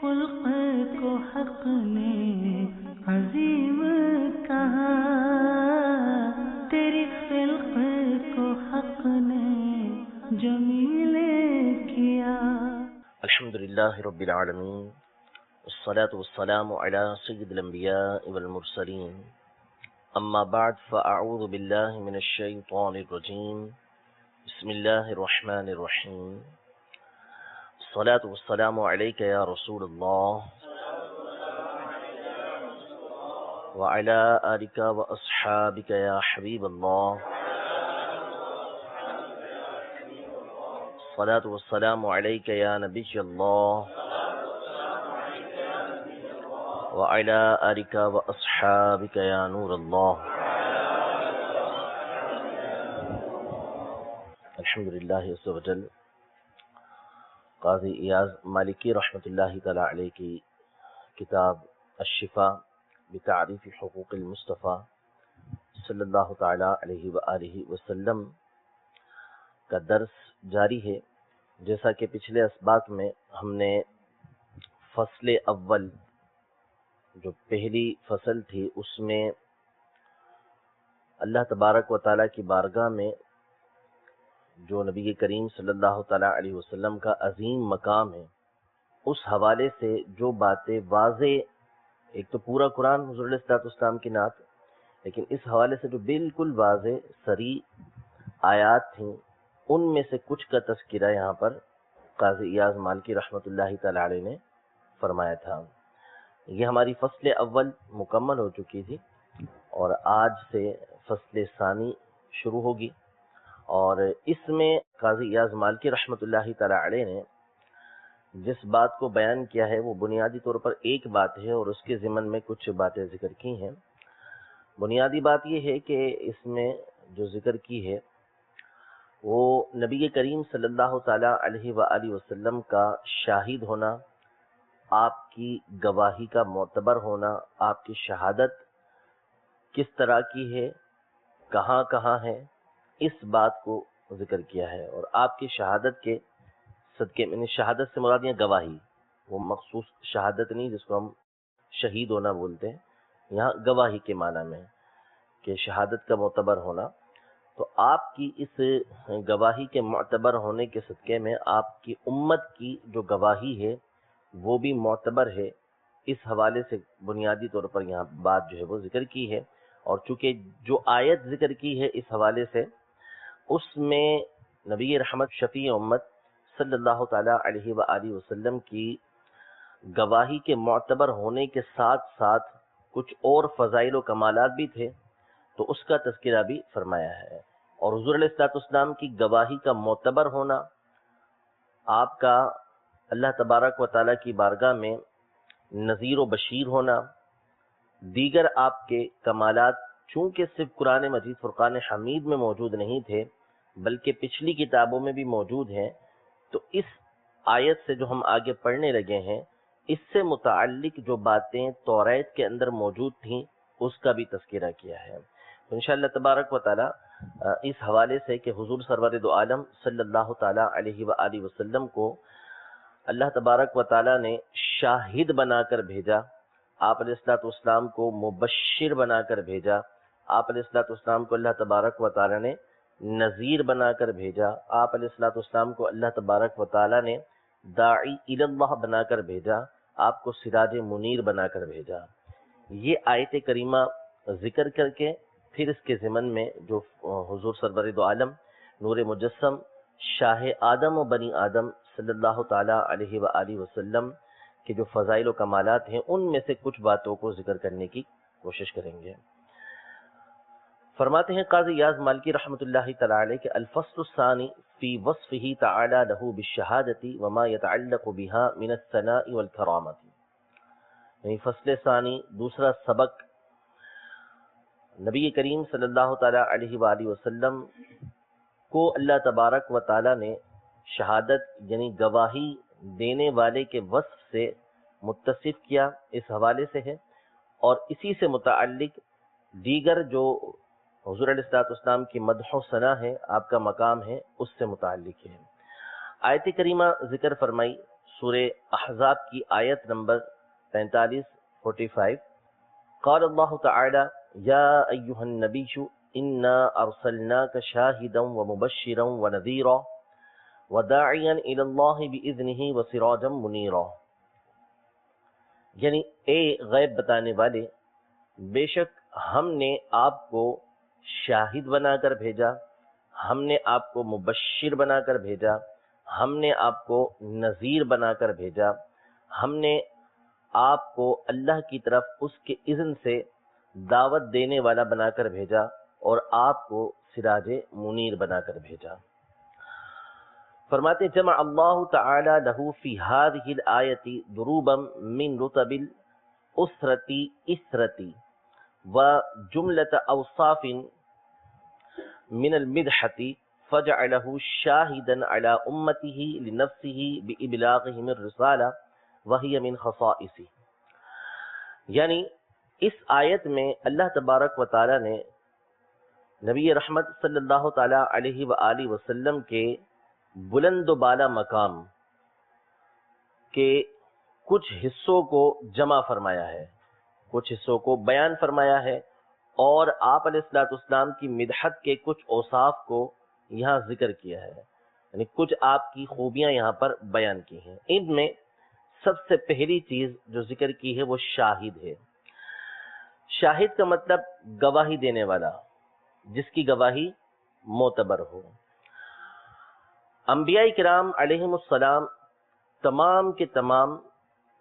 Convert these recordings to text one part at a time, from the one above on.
خلق کو حق نے عظیم کہا، تیری خلق کو حق نے جمیل کیا۔ الحمدللہ رب العالمین، والصلاة والسلام علی سید الانبیاء والمرسلین، اما بعد فاعوذ باللہ من الشیطان الرجیم، بسم اللہ الرحمن الرحیم۔ الصلاة والسلام علیک یا رسول اللہ وعلی آلک واصحابک یا حبیب اللہ۔ الصلاة والسلام علیک یا نبی اللہ وعلی آلک واصحابک یا نور اللہ۔ الحمدللہ عز و جل، قاضی ایاز مالکی رحمۃ اللہ تعالی علیہ کی کتاب الشفا بتعریف حقوق المصطفیٰ صلی اللہ تعالی علیہ وآلہ وسلم کا درس جاری ہے۔ جیسا کہ پچھلے اسباق میں ہم نے فصل اول جو پہلی فصل تھی اس میں اللہ تبارک و تعالیٰ کی بارگاہ میں جو نبی کریم صلی اللہ تعالیٰ علیہ وسلم کا عظیم مقام ہے، اس حوالے سے جو باتیں واضح، ایک تو پورا قرآن حضور علیہ الصلوۃ والسلام کی نعت، لیکن اس حوالے سے جو بالکل واضح صریح آیات تھیں، ان میں سے کچھ کا تذکرہ یہاں پر قاضی ایاز مالکی رحمۃ اللہ تعالیٰ علیہ نے فرمایا تھا۔ یہ ہماری فصل اول مکمل ہو چکی تھی اور آج سے فصل ثانی شروع ہوگی، اور اس میں قاضی ایاز مالکی رحمۃ اللہ تعالیٰ علیہ نے جس بات کو بیان کیا ہے وہ بنیادی طور پر ایک بات ہے، اور اس کے ضمن میں کچھ باتیں ذکر کی ہیں۔ بنیادی بات یہ ہے کہ اس میں جو ذکر کی ہے وہ نبی کریم صلی اللہ تعالیٰ علیہ وآلہ وسلم کا شاہد ہونا، آپ کی گواہی کا معتبر ہونا، آپ کی شہادت کس طرح کی ہے، کہاں کہاں ہے، اس بات کو ذکر کیا ہے۔ اور آپ کی شہادت کے صدقے میں، شہادت سے مراد یہ گواہی، وہ مخصوص شہادت نہیں جس کو ہم شہید ہونا بولتے ہیں، یہاں گواہی کے معنی میں کہ شہادت کا معتبر ہونا۔ تو آپ کی اس گواہی کے معتبر ہونے کے صدقے میں آپ کی امت کی جو گواہی ہے وہ بھی معتبر ہے، اس حوالے سے بنیادی طور پر یہاں بات جو ہے وہ ذکر کی ہے۔ اور چونکہ جو آیت ذکر کی ہے اس حوالے سے، اس میں نبی رحمت شفیع امت صلی اللہ تعالیٰ علیہ وآلہ وسلم کی گواہی کے معتبر ہونے کے ساتھ ساتھ کچھ اور فضائل و کمالات بھی تھے، تو اس کا تذکرہ بھی فرمایا ہے۔ اور حضور علیہ الصلوۃ والسلام کی گواہی کا معتبر ہونا، آپ کا اللہ تبارک و تعالیٰ کی بارگاہ میں نذیر و بشیر ہونا، دیگر آپ کے کمالات چونکہ صرف قرآن مجید فرقان حمید میں موجود نہیں تھے بلکہ پچھلی کتابوں میں بھی موجود ہیں، تو اس آیت سے جو ہم آگے پڑھنے لگے ہیں، اس سے متعلق جو باتیں توریت کے اندر موجود تھیں اس کا بھی تذکرہ کیا ہے۔ انشاءاللہ تبارک و تعالی اس حوالے سے کہ حضور سرور دو عالم صلی اللہ تعالیٰ علیہ وآلہ وسلم کو اللہ تبارک و تعالیٰ نے شاہد بنا کر بھیجا، آپ علیہ الصلوۃ والسلام کو مبشر بنا کر بھیجا، آپ علیہ الصلوۃ والسلام کو اللہ تبارک و تعالیٰ نے نذیر بنا کر بھیجا، آپ علیہ الصلوۃ والسلام کو اللہ تبارک و تعالیٰ نے داعی الی اللہ بنا کر بھیجا، آپ کو سراج منیر بنا کر بھیجا۔ یہ آیت کریمہ ذکر کر کے پھر اس کے ضمن میں جو حضور سرور دو عالم نور مجسم شاہ آدم و بنی آدم صلی اللہ تعالیٰ علیہ وآلہ وسلم کے جو فضائل و کمالات ہیں ان میں سے کچھ باتوں کو ذکر کرنے کی کوشش کریں گے۔ فرماتے ہیں قاضی ایاز مالکی رحمۃ اللہ تعالی علیہ کہ الفصل الثانی فی وصفہ تعالی لہ بالشہادۃ وما یتعلق بها من الثناء والکرامۃ، یعنی فصل ثانی دوسرا سبق نبی کریم صلی اللہ تعالی علیہ وآلہ وسلم کو اللہ تبارک و تعالی نے شہادت یعنی گواہی دینے والے کے وصف سے متصف کیا، اس حوالے سے ہے، اور اسی سے متعلق دیگر جو حضور علیہ الصلوۃ والسلام کی مدح و ثنا ہے، آپ کا مقام ہے، اس سے متعلق ہے۔ آیت کریمہ ذکر فرمائی سورہ احزاب کی آیت نمبر 45 قال اللہ تعالی یا ایہا النبی انا ارسلناک شاہدا ومبشرا ونذیرا وداعیا الی اللہ باذنہ وسراجا منیرا، یعنی اے غیب بتانے والے، بے شک ہم نے آپ کو شاہد بنا کر بھیجا، ہم نے آپ کو مبشر بنا کر بھیجا، ہم نے آپ کو نذیر بنا کر بھیجا، ہم نے آپ کو اللہ کی طرف اس کے اذن سے دعوت دینے والا بنا کر بھیجا اور آپ کو سراج منیر بنا کر بھیجا۔ فرماتے جمع اللہ تعالی لہو فی ہذہ الآیت ضروبا من رتب اسرتی وجملة اوصاف من المدحة فجعله شاہدا علی امته لنفسه بإبلاغهم الرسالة وهي من خصائصه، یعنی اس آیت میں اللہ تبارک و تعالی نے نبی رحمت صلی اللہ تعالی علیہ وآلہ وسلم کے بلند و بالا مقام کے کچھ حصوں کو جمع فرمایا ہے، کچھ حصوں کو بیان فرمایا ہے، اور آپ علیہ السلام کی مدحت کے کچھ اوصاف کو یہاں ذکر کیا ہے، یعنی کچھ آپ کی خوبیاں یہاں پر بیان کی ہیں۔ ان میں سب سے پہلی چیز جو ذکر کی ہے وہ شاہد ہے۔ شاہد کا مطلب گواہی دینے والا، جس کی گواہی معتبر ہو۔ انبیاء کرام علیہم السلام تمام کے تمام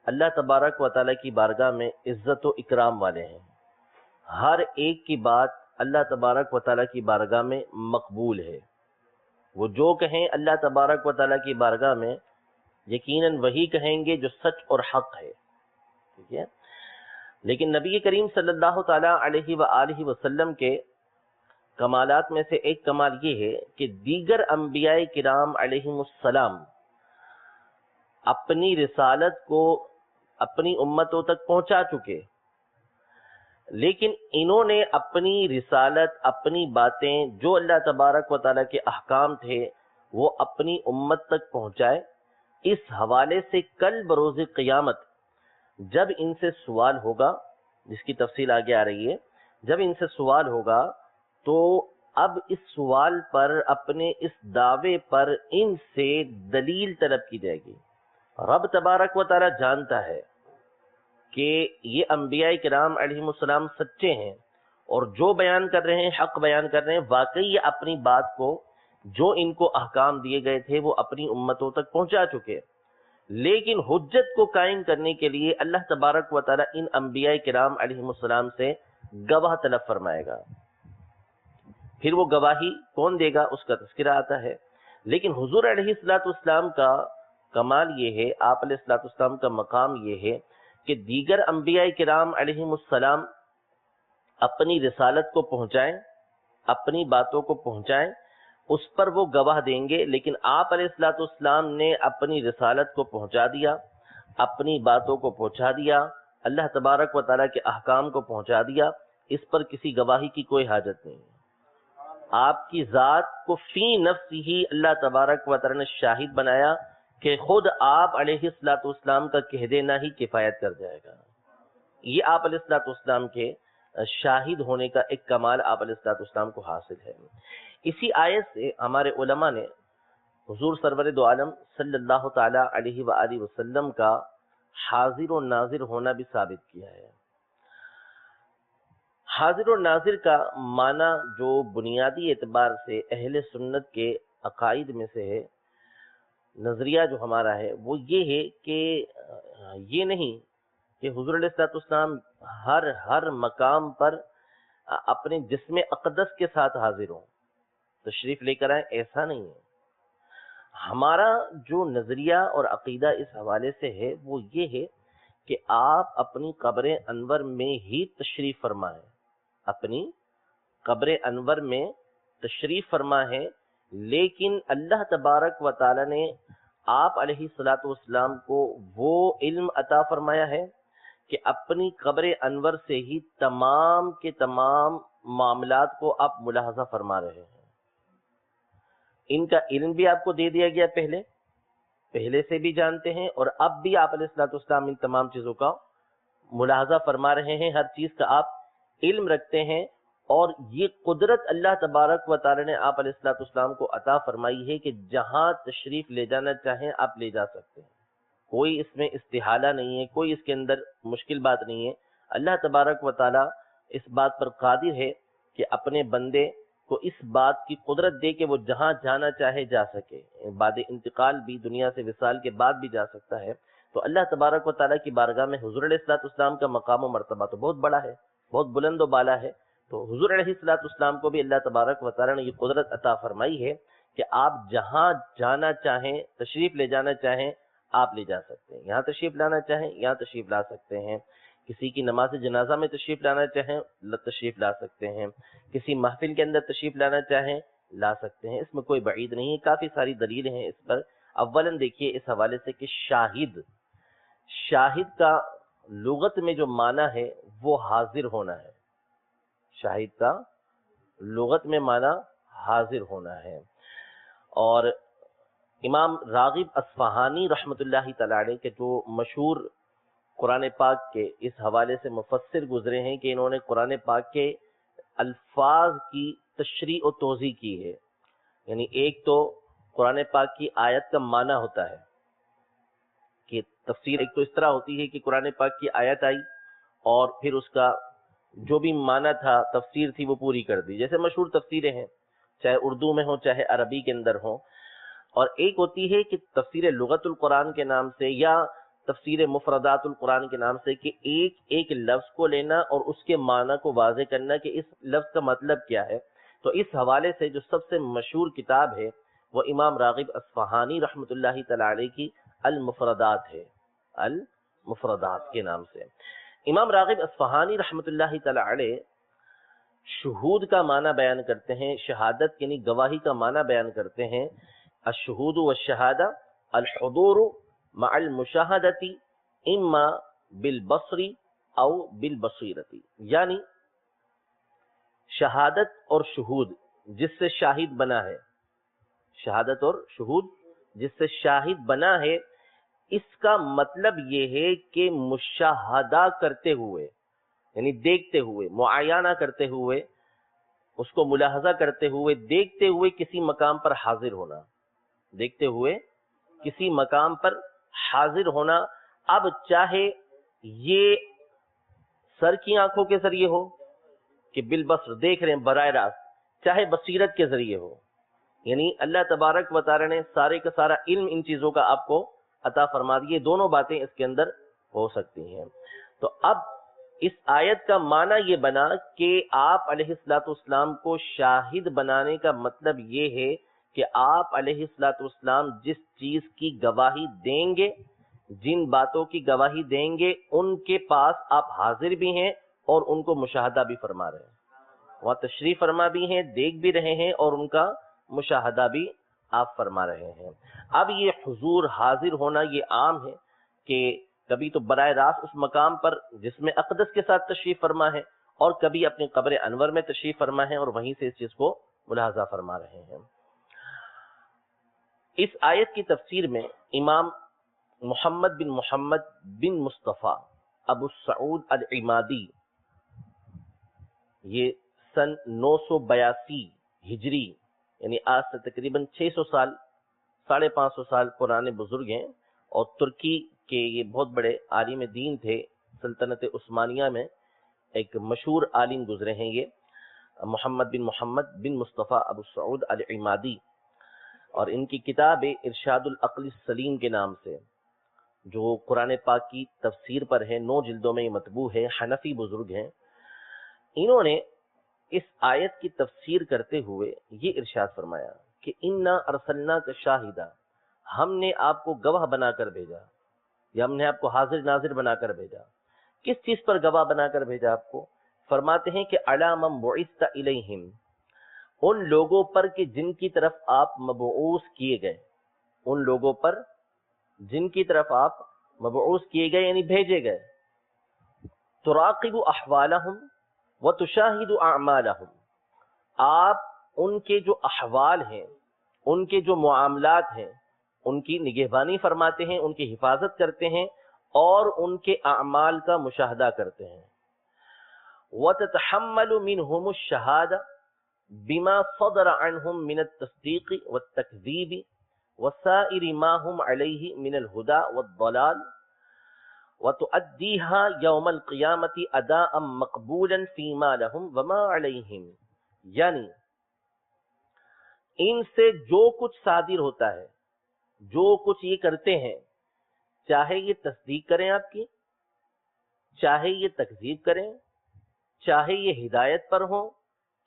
اللہ تبارک و تعالیٰ کی بارگاہ میں عزت و اکرام والے ہیں، ہر ایک کی بات اللہ تبارک و تعالیٰ کی بارگاہ میں مقبول ہے، وہ جو کہیں اللہ تبارک و تعالیٰ کی بارگاہ میں یقیناً وہی کہیں گے جو سچ اور حق ہے، ٹھیک ہے۔ لیکن نبی کریم صلی اللہ تعالیٰ علیہ وآلہ وسلم کے کمالات میں سے ایک کمال یہ ہے کہ دیگر انبیاء کرام علیہم السلام اپنی رسالت کو اپنی امتوں تک پہنچا چکے، لیکن انہوں نے اپنی رسالت، اپنی باتیں، جو اللہ تبارک و تعالیٰ کے احکام تھے وہ اپنی امت تک پہنچائے۔ اس حوالے سے کل بروز قیامت جب ان سے سوال ہوگا، جس کی تفصیل آگے آ رہی ہے، جب ان سے سوال ہوگا تو اب اس سوال پر، اپنے اس دعوے پر ان سے دلیل طلب کی جائے گی۔ رب تبارک و تعالیٰ جانتا ہے کہ یہ انبیاء کرام علیہم السلام سچے ہیں اور جو بیان کر رہے ہیں، حق بیان کر رہے ہیں، واقعی یہ اپنی بات کو، جو ان کو احکام دیے گئے تھے وہ اپنی امتوں تک پہنچا چکے، لیکن حجت کو قائم کرنے کے لیے اللہ تبارک و تعالیٰ ان انبیاء کرام علیہم السلام سے گواہ طلب فرمائے گا۔ پھر وہ گواہی کون دے گا اس کا تذکرہ آتا ہے، لیکن حضور علیہ السلام کا کمال یہ ہے، آپ علیہ السلام کا مقام یہ ہے کہ دیگر انبیاء کرام علیہم السلام اپنی رسالت کو پہنچائیں، اپنی باتوں کو پہنچائیں، اس پر وہ گواہ دیں گے، لیکن آپ علیہ السلام نے اپنی رسالت کو پہنچا دیا، اپنی باتوں کو پہنچا دیا، اللہ تبارک و تعالیٰ کے احکام کو پہنچا دیا، اس پر کسی گواہی کی کوئی حاجت نہیں۔ آپ کی ذات کو فی نفس ہی اللہ تبارک و تعالیٰ نے شاہد بنایا کہ خود آپ علیہ السلام کا کہہ دینا ہی کفایت کر جائے گا۔ یہ آپ علیہ السلام کے شاہد ہونے کا ایک کمال آپ علیہ السلام کو حاصل ہے۔ اسی آیت سے ہمارے علماء نے حضور سرور دو عالم صلی اللہ تعالیٰ علیہ وآلہ وسلم کا حاضر و ناظر ہونا بھی ثابت کیا ہے۔ حاضر و ناظر کا معنی جو بنیادی اعتبار سے اہل سنت کے عقائد میں سے ہے، نظریہ جو ہمارا ہے وہ یہ ہے کہ یہ نہیں کہ حضور علیہ السلام ہر مقام پر اپنے جسم اقدس کے ساتھ حاضر ہوں، تشریف لے کر آئیں، ایسا نہیں ہے۔ ہمارا جو نظریہ اور عقیدہ اس حوالے سے ہے وہ یہ ہے کہ آپ اپنی قبر انور میں ہی تشریف فرما ہے، اپنی قبر انور میں تشریف فرما ہے، لیکن اللہ تبارک و تعالی نے آپ علیہ السلام کو وہ علم عطا فرمایا ہے کہ اپنی قبر انور سے ہی تمام کے تمام معاملات کو آپ ملاحظہ فرما رہے ہیں۔ ان کا علم بھی آپ کو دے دیا گیا پہلے، پہلے سے بھی جانتے ہیں اور اب بھی آپ علیہ الصلوۃ والسلام ان تمام چیزوں کا ملاحظہ فرما رہے ہیں، ہر چیز کا آپ علم رکھتے ہیں، اور یہ قدرت اللہ تبارک و تعالی نے آپ علیہ الصلوۃ والسلام کو عطا فرمائی ہے کہ جہاں تشریف لے جانا چاہیں آپ لے جا سکتے ہیں، کوئی اس میں استحالہ نہیں ہے، کوئی اس کے اندر مشکل بات نہیں ہے۔ اللہ تبارک و تعالی اس بات پر قادر ہے کہ اپنے بندے کو اس بات کی قدرت دے کہ وہ جہاں جانا چاہے جا سکے، بعد انتقال بھی، دنیا سے وصال کے بعد بھی جا سکتا ہے۔ تو اللہ تبارک و تعالیٰ کی بارگاہ میں حضور علیہ الصلوۃ والسلام کا مقام و مرتبہ تو بہت بڑا ہے، بہت بلند و بالا ہے۔ تو حضور علیہ الصلوۃ والسلام کو بھی اللہ تبارک و تعالیٰ نے یہ قدرت عطا فرمائی ہے کہ آپ جہاں جانا چاہیں، تشریف لے جانا چاہیں، آپ لے جا سکتے ہیں۔ یہاں تشریف لانا چاہیں یہاں تشریف لا سکتے ہیں، کسی کی نماز جنازہ میں تشریف لانا چاہیں تشریف لا سکتے ہیں، کسی محفل کے اندر تشریف لانا چاہیں لا سکتے ہیں، اس میں کوئی بعید نہیں ہے۔ کافی ساری دلیلیں ہیں اس پر۔ اولاً دیکھیے اس حوالے سے کہ شاہد کا لغت میں جو معنی ہے وہ حاضر ہونا ہے، شاہد کا لغت میں معنی حاضر ہونا ہے۔ اور امام راغب اصفہانی رحمۃ اللہ تعالی علیہ کے جو مشہور قرآن پاک کے اس حوالے سے مفسر گزرے ہیں کہ انہوں نے قرآن پاک کے الفاظ کی تشریح و توضیح کی ہے، یعنی ایک تو قرآن پاک کی آیت کا معنی ہوتا ہے کہ تفسیر ایک تو اس طرح ہوتی ہے کہ قرآن پاک کی آیت آئی اور پھر اس کا جو بھی معنی تھا، تفسیر تھی، وہ پوری کر دی، جیسے مشہور تفسیریں ہیں چاہے اردو میں ہوں چاہے عربی کے اندر ہوں۔ اور ایک ہوتی ہے کہ تفسیر لغت القرآن کے نام سے یا تفسیر مفردات القرآن کے نام سے، کہ ایک ایک لفظ کو لینا اور اس کے معنی کو واضح کرنا کہ اس لفظ کا مطلب کیا ہے۔ تو اس حوالے سے جو سب سے مشہور کتاب ہے وہ امام راغب اصفہانی رحمۃ اللہ تعالی علیہ کی المفردات ہے، المفردات کے نام سے۔ امام راغب اصفہانی رحمۃ اللہ تعالی علیہ شہود کا معنی بیان کرتے ہیں، شہادت یعنی گواہی کا معنی بیان کرتے ہیں۔ الشہود والشہادہ الحضور مع المشاہدتی اما بالبصری او بالبصیرتی، یعنی شہادت اور شہود جس سے شاہد بنا ہے، شہادت اور شہود جس سے شاہد بنا ہے، اس کا مطلب یہ ہے کہ مشاہدہ کرتے ہوئے، یعنی دیکھتے ہوئے، معاینہ کرتے ہوئے، اس کو ملاحظہ کرتے ہوئے، دیکھتے ہوئے کسی مقام پر حاضر ہونا، دیکھتے ہوئے کسی مقام پر حاضر ہونا۔ اب چاہے یہ سر کی آنکھوں کے ذریعے ہو کہ بالبصر دیکھ رہے ہیں براہ راست، چاہے بصیرت کے ذریعے ہو، یعنی اللہ تبارک و تعالی نے سارے کا سارا علم ان چیزوں کا آپ کو عطا فرما دیے، دونوں باتیں اس کے اندر ہو سکتی ہیں۔ تو اب اس آیت کا معنی یہ بنا کہ آپ علیہ الصلوۃ والسلام کو شاہد بنانے کا مطلب یہ ہے کہ آپ علیہ الصلوۃ والسلام جس چیز کی گواہی دیں گے، جن باتوں کی گواہی دیں گے، ان کے پاس آپ حاضر بھی ہیں اور ان کو مشاہدہ بھی فرما رہے ہیں، وہاں تشریف فرما بھی ہیں، دیکھ بھی رہے ہیں، اور ان کا مشاہدہ بھی آپ فرما رہے ہیں۔ اب یہ حضور حاضر ہونا یہ عام ہے کہ کبھی تو براہ راست اس مقام پر جس میں اقدس کے ساتھ تشریف فرما ہے، اور کبھی اپنی قبر انور میں تشریف فرما ہے اور وہیں سے اس چیز کو ملاحظہ فرما رہے ہیں۔ اس آیت کی تفسیر میں امام محمد بن مصطفیٰ ابو سعود العمادی، یہ سن 982 ہجری، یعنی آج سے تقریباً 600 سال، 550 سال پرانے بزرگ ہیں، اور ترکی کے یہ بہت بڑے عالم دین تھے، سلطنت عثمانیہ میں ایک مشہور عالم گزرے ہیں یہ محمد بن مصطفیٰ ابو سعود العمادی، اور ان کی کتاب ارشاد العقل السلیم کے نام سے جو قرآن پاک کی تفسیر پر ہے، 9 جلدوں میں یہ مطبوع ہے، حنفی بزرگ ہیں۔ انہوں نے اس آیت کی تفسیر کرتے ہوئے یہ ارشاد فرمایا کہ انا ارسلناک شاہدا، ہم نے آپ کو گواہ بنا کر بھیجا، یا ہم نے آپ کو حاضر ناظر بنا کر بھیجا۔ کس چیز پر گواہ بنا کر بھیجا آپ کو؟ فرماتے ہیں کہ علی من بعثت الیہم، ان لوگوں پر کہ جن کی طرف آپ مبعوث کیے گئے، ان لوگوں پر جن کی طرف آپ مبعوث کیے گئے یعنی بھیجے گئے، تراقب احوالہم وتشاہد اعمالہم، آپ ان کے جو احوال ہیں، ان کے جو معاملات ہیں، ان کی نگہبانی فرماتے ہیں، ان کی حفاظت کرتے ہیں اور ان کے اعمال کا مشاہدہ کرتے ہیں۔ وَتَتَحَمَّلُ مِنْهُمُ الشَّهَادَةَ بِمَا صَدَرَ عَنْهُمْ مِنَ التَّصْدِيقِ وَالتَّكْذِيبِ وَسَائِرِ مَا هُمْ عَلَيْهِ مِنَ الْهُدَى وَالضَّلَالِ وَتُؤَدِّيهَا يَوْمَ الْقِيَامَةِ أَدَاءً مَقْبُولًا فِيمَا لَهُمْ وَمَا عَلَيْهِمْ، یعنی ان سے جو کچھ صادر ہوتا ہے، جو کچھ یہ کرتے ہیں، چاہے یہ تصدیق کریں آپ کی، چاہے یہ تکذیب کریں، چاہے یہ ہدایت پر ہوں،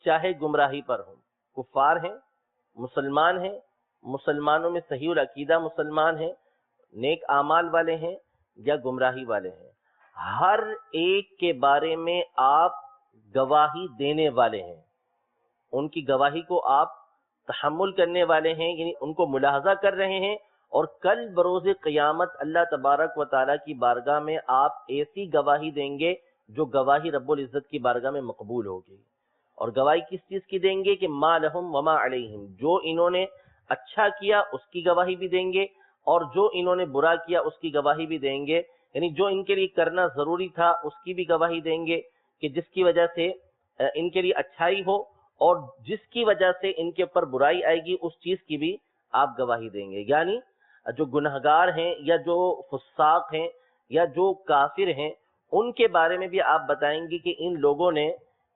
چاہے گمراہی پر ہوں، کفار ہیں، مسلمان ہیں، مسلمانوں میں صحیح العقیدہ مسلمان ہیں، نیک اعمال والے ہیں یا گمراہی والے ہیں، ہر ایک کے بارے میں آپ گواہی دینے والے ہیں، ان کی گواہی کو آپ تحمل کرنے والے ہیں، یعنی ان کو ملاحظہ کر رہے ہیں، اور کل بروز قیامت اللہ تبارک و تعالیٰ کی بارگاہ میں آپ ایسی گواہی دیں گے جو گواہی رب العزت کی بارگاہ میں مقبول ہوگی۔ اور گواہی کس چیز کی دیں گے کہ ما لہم وما علیہم، جو انہوں نے اچھا کیا اس کی گواہی بھی دیں گے، اور جو انہوں نے برا کیا اس کی گواہی بھی دیں گے، یعنی جو ان کے لیے کرنا ضروری تھا اس کی بھی گواہی دیں گے کہ جس کی وجہ سے ان کے لیے اچھائی ہو، اور جس کی وجہ سے ان کے اوپر برائی آئے گی اس چیز کی بھی آپ گواہی دیں گے۔ یعنی جو گنہگار ہیں یا جو فساق ہیں یا جو کافر ہیں ان کے بارے میں بھی آپ بتائیں گے کہ ان لوگوں نے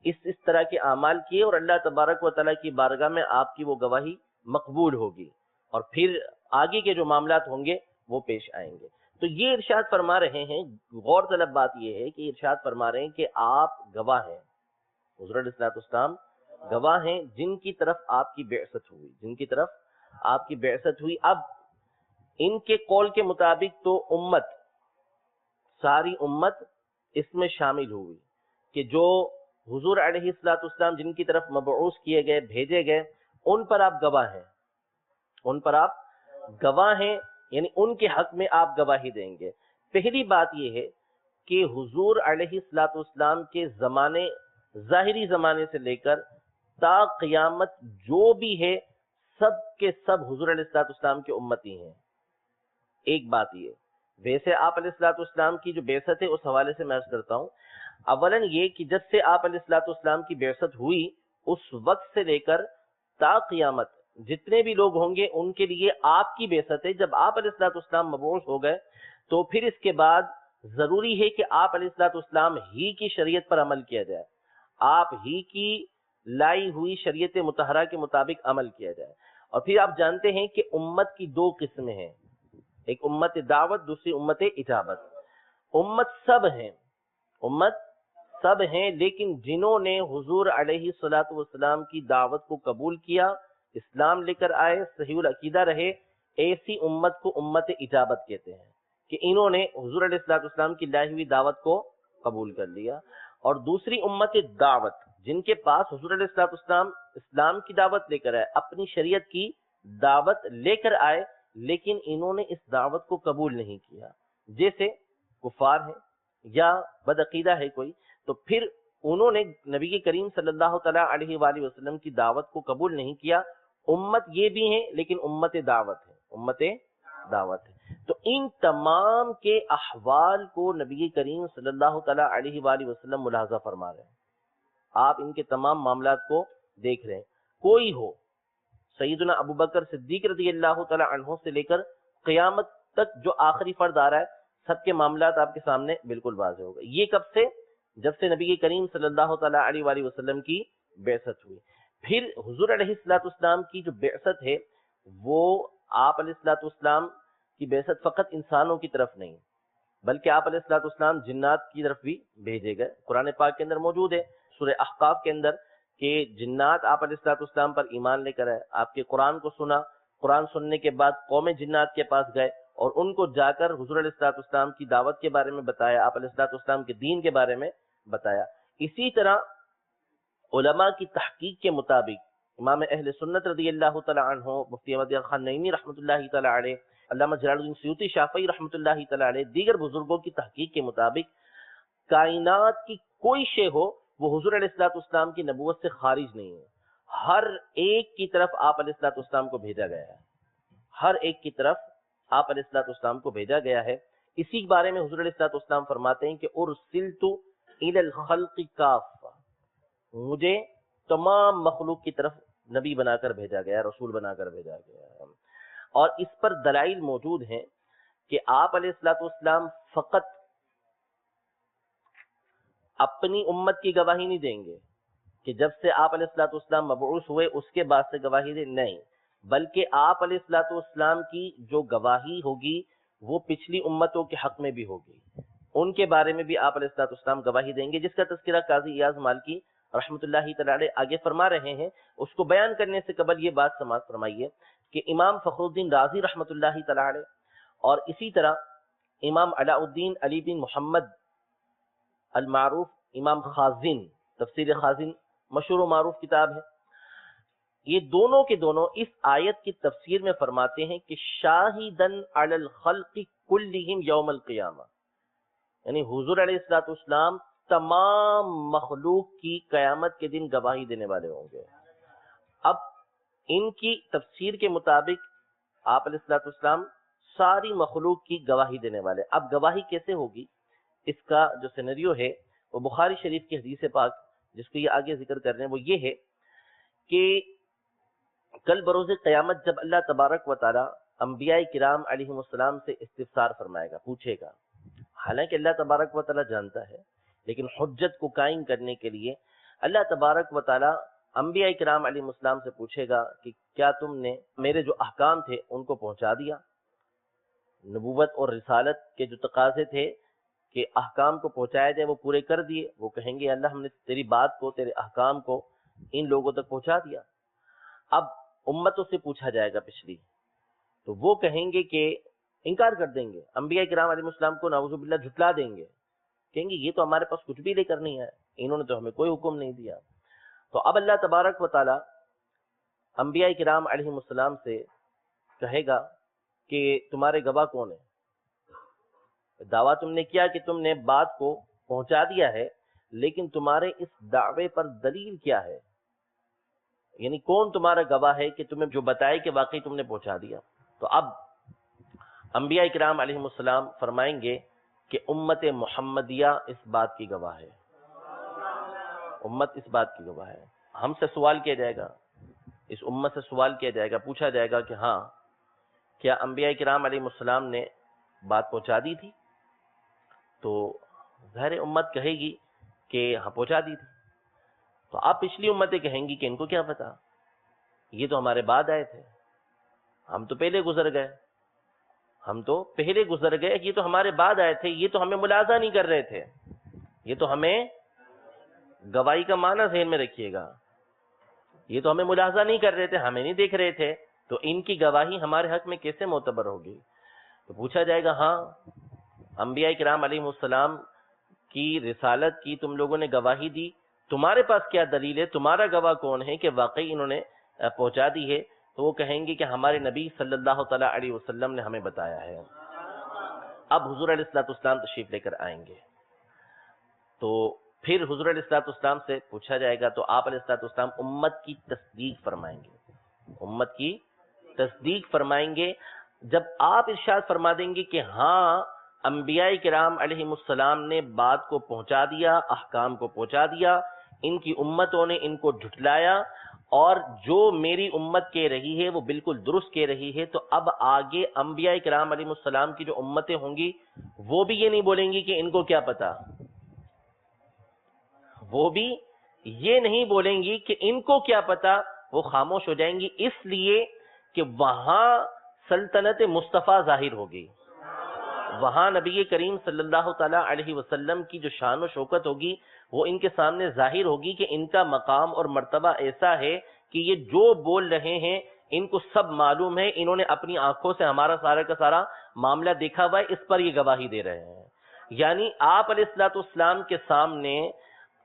اس طرح کے اعمال کیے، اور اللہ تبارک و تعالیٰ کی بارگاہ میں آپ کی وہ گواہی مقبول ہوگی، اور پھر آگے کے جو معاملات ہوں گے وہ پیش آئیں گے۔ تو یہ ارشاد فرما رہے ہیں، غور طلب بات یہ ہے کہ ارشاد فرما رہے ہیں کہ آپ گواہ ہیں، حضور علیہ الصلوۃ والسلام گواہ ہیں جن کی طرف آپ کی بعثت ہوئی، جن کی طرف آپ کی بعثت ہوئی۔ اب ان کے قول کے مطابق تو امت، ساری امت اس میں شامل ہوئی کہ جو حضور علیہ الصلوۃ والسلام جن کی طرف مبعوث کیے گئے، بھیجے گئے، ان پر آپ گواہ ہیں، ان پر آپ گواہ ہیں، یعنی ان کے حق میں آپ گواہی دیں گے۔ پہلی بات یہ ہے کہ حضور علیہ الصلوۃ والسلام کے زمانے، ظاہری زمانے سے لے کر تا قیامت جو بھی ہے سب کے سب حضور علیہ الصلوۃ والسلام کے امتی ہیں۔ ایک بات یہ، ویسے آپ علیہ الصلوۃ والسلام کی جو بعثت ہے اس حوالے سے میں عرض کرتا ہوں، اولاً یہ کہ جب سے آپ علیہ الصلوۃ والسلام کی بعثت ہوئی اس وقت سے لے کر تا قیامت جتنے بھی لوگ ہوں گے ان کے لیے آپ کی بعثت ہے۔ جب آپ علیہ الصلوۃ والسلام مبعوث ہو گئے تو پھر اس کے بعد ضروری ہے کہ آپ علیہ الصلوۃ والسلام ہی کی شریعت پر عمل کیا جائے، آپ ہی کی لائی ہوئی شریعت مطہرہ کے مطابق عمل کیا جائے۔ اور پھر آپ جانتے ہیں کہ امت کی دو قسمیں ہیں، ایک امت دعوت، دوسری امت اجابت۔ امت سب ہیں، امت سب ہیں، لیکن جنہوں نے حضور علیہ الصلوۃ والسلام کی دعوت کو قبول کیا، اسلام لے کر آئے، صحیح العقیدہ رہے، ایسی امت کو امت اجابت کہتے ہیں کہ انہوں نے حضور علیہ الصلوۃ والسلام کی لائی ہوئی دعوت کو قبول کر لیا۔ اور دوسری امت دعوت، جن کے پاس حضور علیہ الصلوۃ والسلام اسلام کی دعوت لے کر آئے، اپنی شریعت کی دعوت لے کر آئے، لیکن انہوں نے اس دعوت کو قبول نہیں کیا، جیسے کفار ہیں یا بدعقیدہ ہے کوئی، تو پھر انہوں نے نبی کریم صلی اللہ تعالیٰ علیہ وآلہ وسلم کی دعوت کو قبول نہیں کیا۔ امت یہ بھی ہیں لیکن امت دعوت ہے، امت دعوت ہے۔ تو ان تمام کے احوال کو نبی کریم صلی اللہ تعالیٰ علیہ وآلہ وسلم ملاحظہ فرما رہے ہیں، آپ ان کے تمام معاملات کو دیکھ رہے ہیں۔ کوئی ہو، سیدنا ابوبکر صدیق رضی اللہ تعالیٰ عنہ سے لے کر قیامت تک جو آخری فرد آ رہا ہے، سب کے معاملات آپ کے سامنے بالکل واضح ہوگا۔ یہ کب سے؟ جب سے نبی کریم صلی اللہ تعالیٰ علیہ وآلہ وسلم کی بعثت ہوئی۔ پھر حضور علیہ الصلوۃ والسلام کی جو بعثت ہے وہ آپ علیہ الصلوۃ والسلام کی بعثت فقط انسانوں کی طرف نہیں، بلکہ آپ علیہ الصلوۃ والسلام جنات کی طرف بھی بھیجے گئے۔ قرآن پاک کے اندر موجود ہے سورہ احقاف کے اندر کہ جنات آپ علیہ الصلوۃ والسلام پر ایمان لے کر آئے، آپ کے قرآن کو سنا، قرآن سننے کے بعد قوم جنات کے پاس گئے اور ان کو جا کر حضور علیہ الصلوۃ والسلام کی دعوت کے بارے میں بتایا، آپ علیہ الصلوۃ والسلام کے دین کے بارے میں بتایا۔ اسی طرح علماء کی تحقیق کے مطابق امام اہل سنت رضی اللہ تعالی عنہ، مفتی احمد خان نعیمی رحمۃ اللہ تعالی علیہ، علامہ جلال الدین سیوطی شافعی رحمۃ اللہ تعالی علیہ، دیگر بزرگوں کی تحقیق کے مطابق کائنات کی کوئی شے ہو وہ حضور علیہ الصلوۃ والسلام کی نبوت سے خارج نہیں ہے، ہر ایک کی طرف آپ علیہ الصلوۃ والسلام کو بھیجا گیا ہے، ہر ایک کی طرف آپ علیہ الصلوۃ والسلام کو بھیجا گیا ہے۔ اسی کے بارے میں حضور علیہ الصلوۃ والسلام فرماتے ہیں کہ ارسلت الی الخلق کافہ، مجھے تمام مخلوق کی طرف نبی بنا کر بھیجا گیا، رسول بنا کر بھیجا گیا ہے۔ اور اس پر دلائل موجود ہیں کہ آپ علیہ الصلوۃ والسلام فقط اپنی امت کی گواہی نہیں دیں گے کہ جب سے آپ علیہ الصلوۃ والسلام مبعوث ہوئے اس کے بعد سے گواہی دیں، نہیں، بلکہ آپ علیہ الصلوۃ والسلام کی جو گواہی ہوگی وہ پچھلی امتوں کے حق میں بھی ہوگی، ان کے بارے میں بھی آپ علیہ الصلوۃ والسلام گواہی دیں گے، جس کا تذکرہ قاضی ایاز مالکی رحمۃ اللہ تعالی علیہ آگے فرما رہے ہیں۔ اس کو بیان کرنے سے قبل یہ بات سماعت فرمائیے کہ امام فخر الدین رازی رحمۃ اللہ تعالی علیہ اور اسی طرح امام علاء الدین علی بن محمد المعروف امام خازن، تفسیر خازن مشہور و معروف کتاب ہے، یہ دونوں کے دونوں اس آیت کی تفسیر میں فرماتے ہیں کہ شاہدن علی الخلق کلہم یوم القیامہ، یعنی حضور علیہ الصلوۃ والسلام تمام مخلوق کی قیامت کے دن گواہی دینے والے ہوں گے۔ اب ان کی تفسیر کے مطابق آپ علیہ الصلوۃ والسلام ساری مخلوق کی گواہی دینے والے۔ اب گواہی کیسے ہوگی، اس کا جو سینریو ہے وہ بخاری شریف کی حدیث پاک جس کو یہ آگے ذکر کر رہے ہیں وہ یہ ہے کہ کل بروز قیامت جب اللہ تبارک و تعالی انبیاء کرام علیہم السلام سے استفسار فرمائے گا، پوچھے گا، حالانکہ اللہ تبارک و تعالی جانتا ہے، لیکن حجت کو قائم کرنے کے لیے اللہ تبارک و تعالی انبیاء کرام علیہ السلام سے پوچھے گا کہ کیا تم نے میرے جو احکام تھے ان کو پہنچا دیا؟ نبوت اور رسالت کے جو تقاضے تھے کہ احکام کو پہنچایا جائے وہ پورے کر دیے؟ وہ کہیں گے اللہ ہم نے تیری بات کو، تیرے احکام کو ان لوگوں تک پہنچا دیا۔ اب امتوں سے پوچھا جائے گا پچھلی، تو وہ کہیں گے کہ انکار کر دیں گے، انبیاء کرام علیہ السلام کو نعوذ باللہ جھٹلا دیں گے، کہیں گے یہ تو ہمارے پاس کچھ بھی لے کر نہیں ہے، انہوں نے تو ہمیں کوئی حکم نہیں دیا۔ تو اب اللہ تبارک و تعالی انبیاء کرام علیہ السلام سے کہے گا کہ تمہارے گواہ کون ہیں؟ دعویٰ تم نے کیا کہ تم نے بات کو پہنچا دیا ہے، لیکن تمہارے اس دعوے پر دلیل کیا ہے؟ یعنی کون تمہارا گواہ ہے کہ تمہیں جو بتائے کہ واقعی تم نے پہنچا دیا؟ تو اب انبیاء کرام علیہ السلام فرمائیں گے کہ امت محمدیہ اس بات کی گواہ ہے، امت اس بات کی گواہ ہے۔ ہم سے سوال کیا جائے گا، اس امت سے سوال کیا جائے گا، پوچھا جائے گا کہ ہاں کیا انبیاء کرام علیہ السلام نے بات پہنچا دی تھی؟ تو ظاہر امت کہے گی کہ ہاں پہنچا دی تھی۔ تو آپ پچھلی امتیں کہیں گی کہ ان کو کیا پتا، یہ تو ہمارے بعد آئے تھے، ہم تو پہلے گزر گئے، ہم تو پہلے گزر گئے، یہ تو ہمارے بعد آئے تھے، یہ تو ہمیں ملاحظہ نہیں کر رہے تھے، یہ تو ہمیں گواہی کا معنی ذہن میں رکھیے گا، یہ تو ہمیں ملاحظہ نہیں کر رہے تھے، ہمیں نہیں دیکھ رہے تھے، تو ان کی گواہی ہمارے حق میں کیسے معتبر ہوگی؟ تو پوچھا جائے گا ہاں انبیاء کرام علیہ السلام کی رسالت کی تم لوگوں نے گواہی دی، تمہارے پاس کیا دلیل ہے، تمہارا گواہ کون ہے کہ واقعی انہوں نے پہنچا دی ہے؟ تو وہ کہیں گے کہ ہمارے نبی صلی اللہ تعالی علیہ وسلم نے ہمیں بتایا ہے۔ اب حضور علیہ الصلوۃ والسلام تشریف لے کر آئیں گے، تو پھر حضور علیہ الصلوۃ والسلام سے پوچھا جائے گا، تو آپ علیہ الصلوۃ والسلام امت کی تصدیق فرمائیں گے، امت کی تصدیق فرمائیں گے۔ جب آپ ارشاد فرما دیں گے کہ ہاں انبیاء کرام علیہ السلام نے بات کو پہنچا دیا، احکام کو پہنچا دیا، ان کی امتوں نے ان کو جھٹلایا، اور جو میری امت کہہ رہی ہے وہ بالکل درست کہہ رہی ہے، تو اب آگے انبیاء کرام علیہ السلام کی جو امتیں ہوں گی وہ بھی یہ نہیں بولیں گی کہ ان کو کیا پتا، وہ بھی یہ نہیں بولیں گی کہ ان کو کیا پتا، وہ خاموش ہو جائیں گی، اس لیے کہ وہاں سلطنت مصطفیٰ ظاہر ہوگی، وہاں نبی کریم صلی اللہ تعالی علیہ وسلم کی جو شان و شوکت ہوگی وہ ان کے سامنے ظاہر ہوگی کہ ان کا مقام اور مرتبہ ایسا ہے کہ یہ جو بول رہے ہیں ان کو سب معلوم ہے، انہوں نے اپنی آنکھوں سے ہمارا سارا کا سارا معاملہ دیکھا ہوا ہے، اس پر یہ گواہی دے رہے ہیں۔ یعنی آپ علیہ الصلوۃ والسلام کے سامنے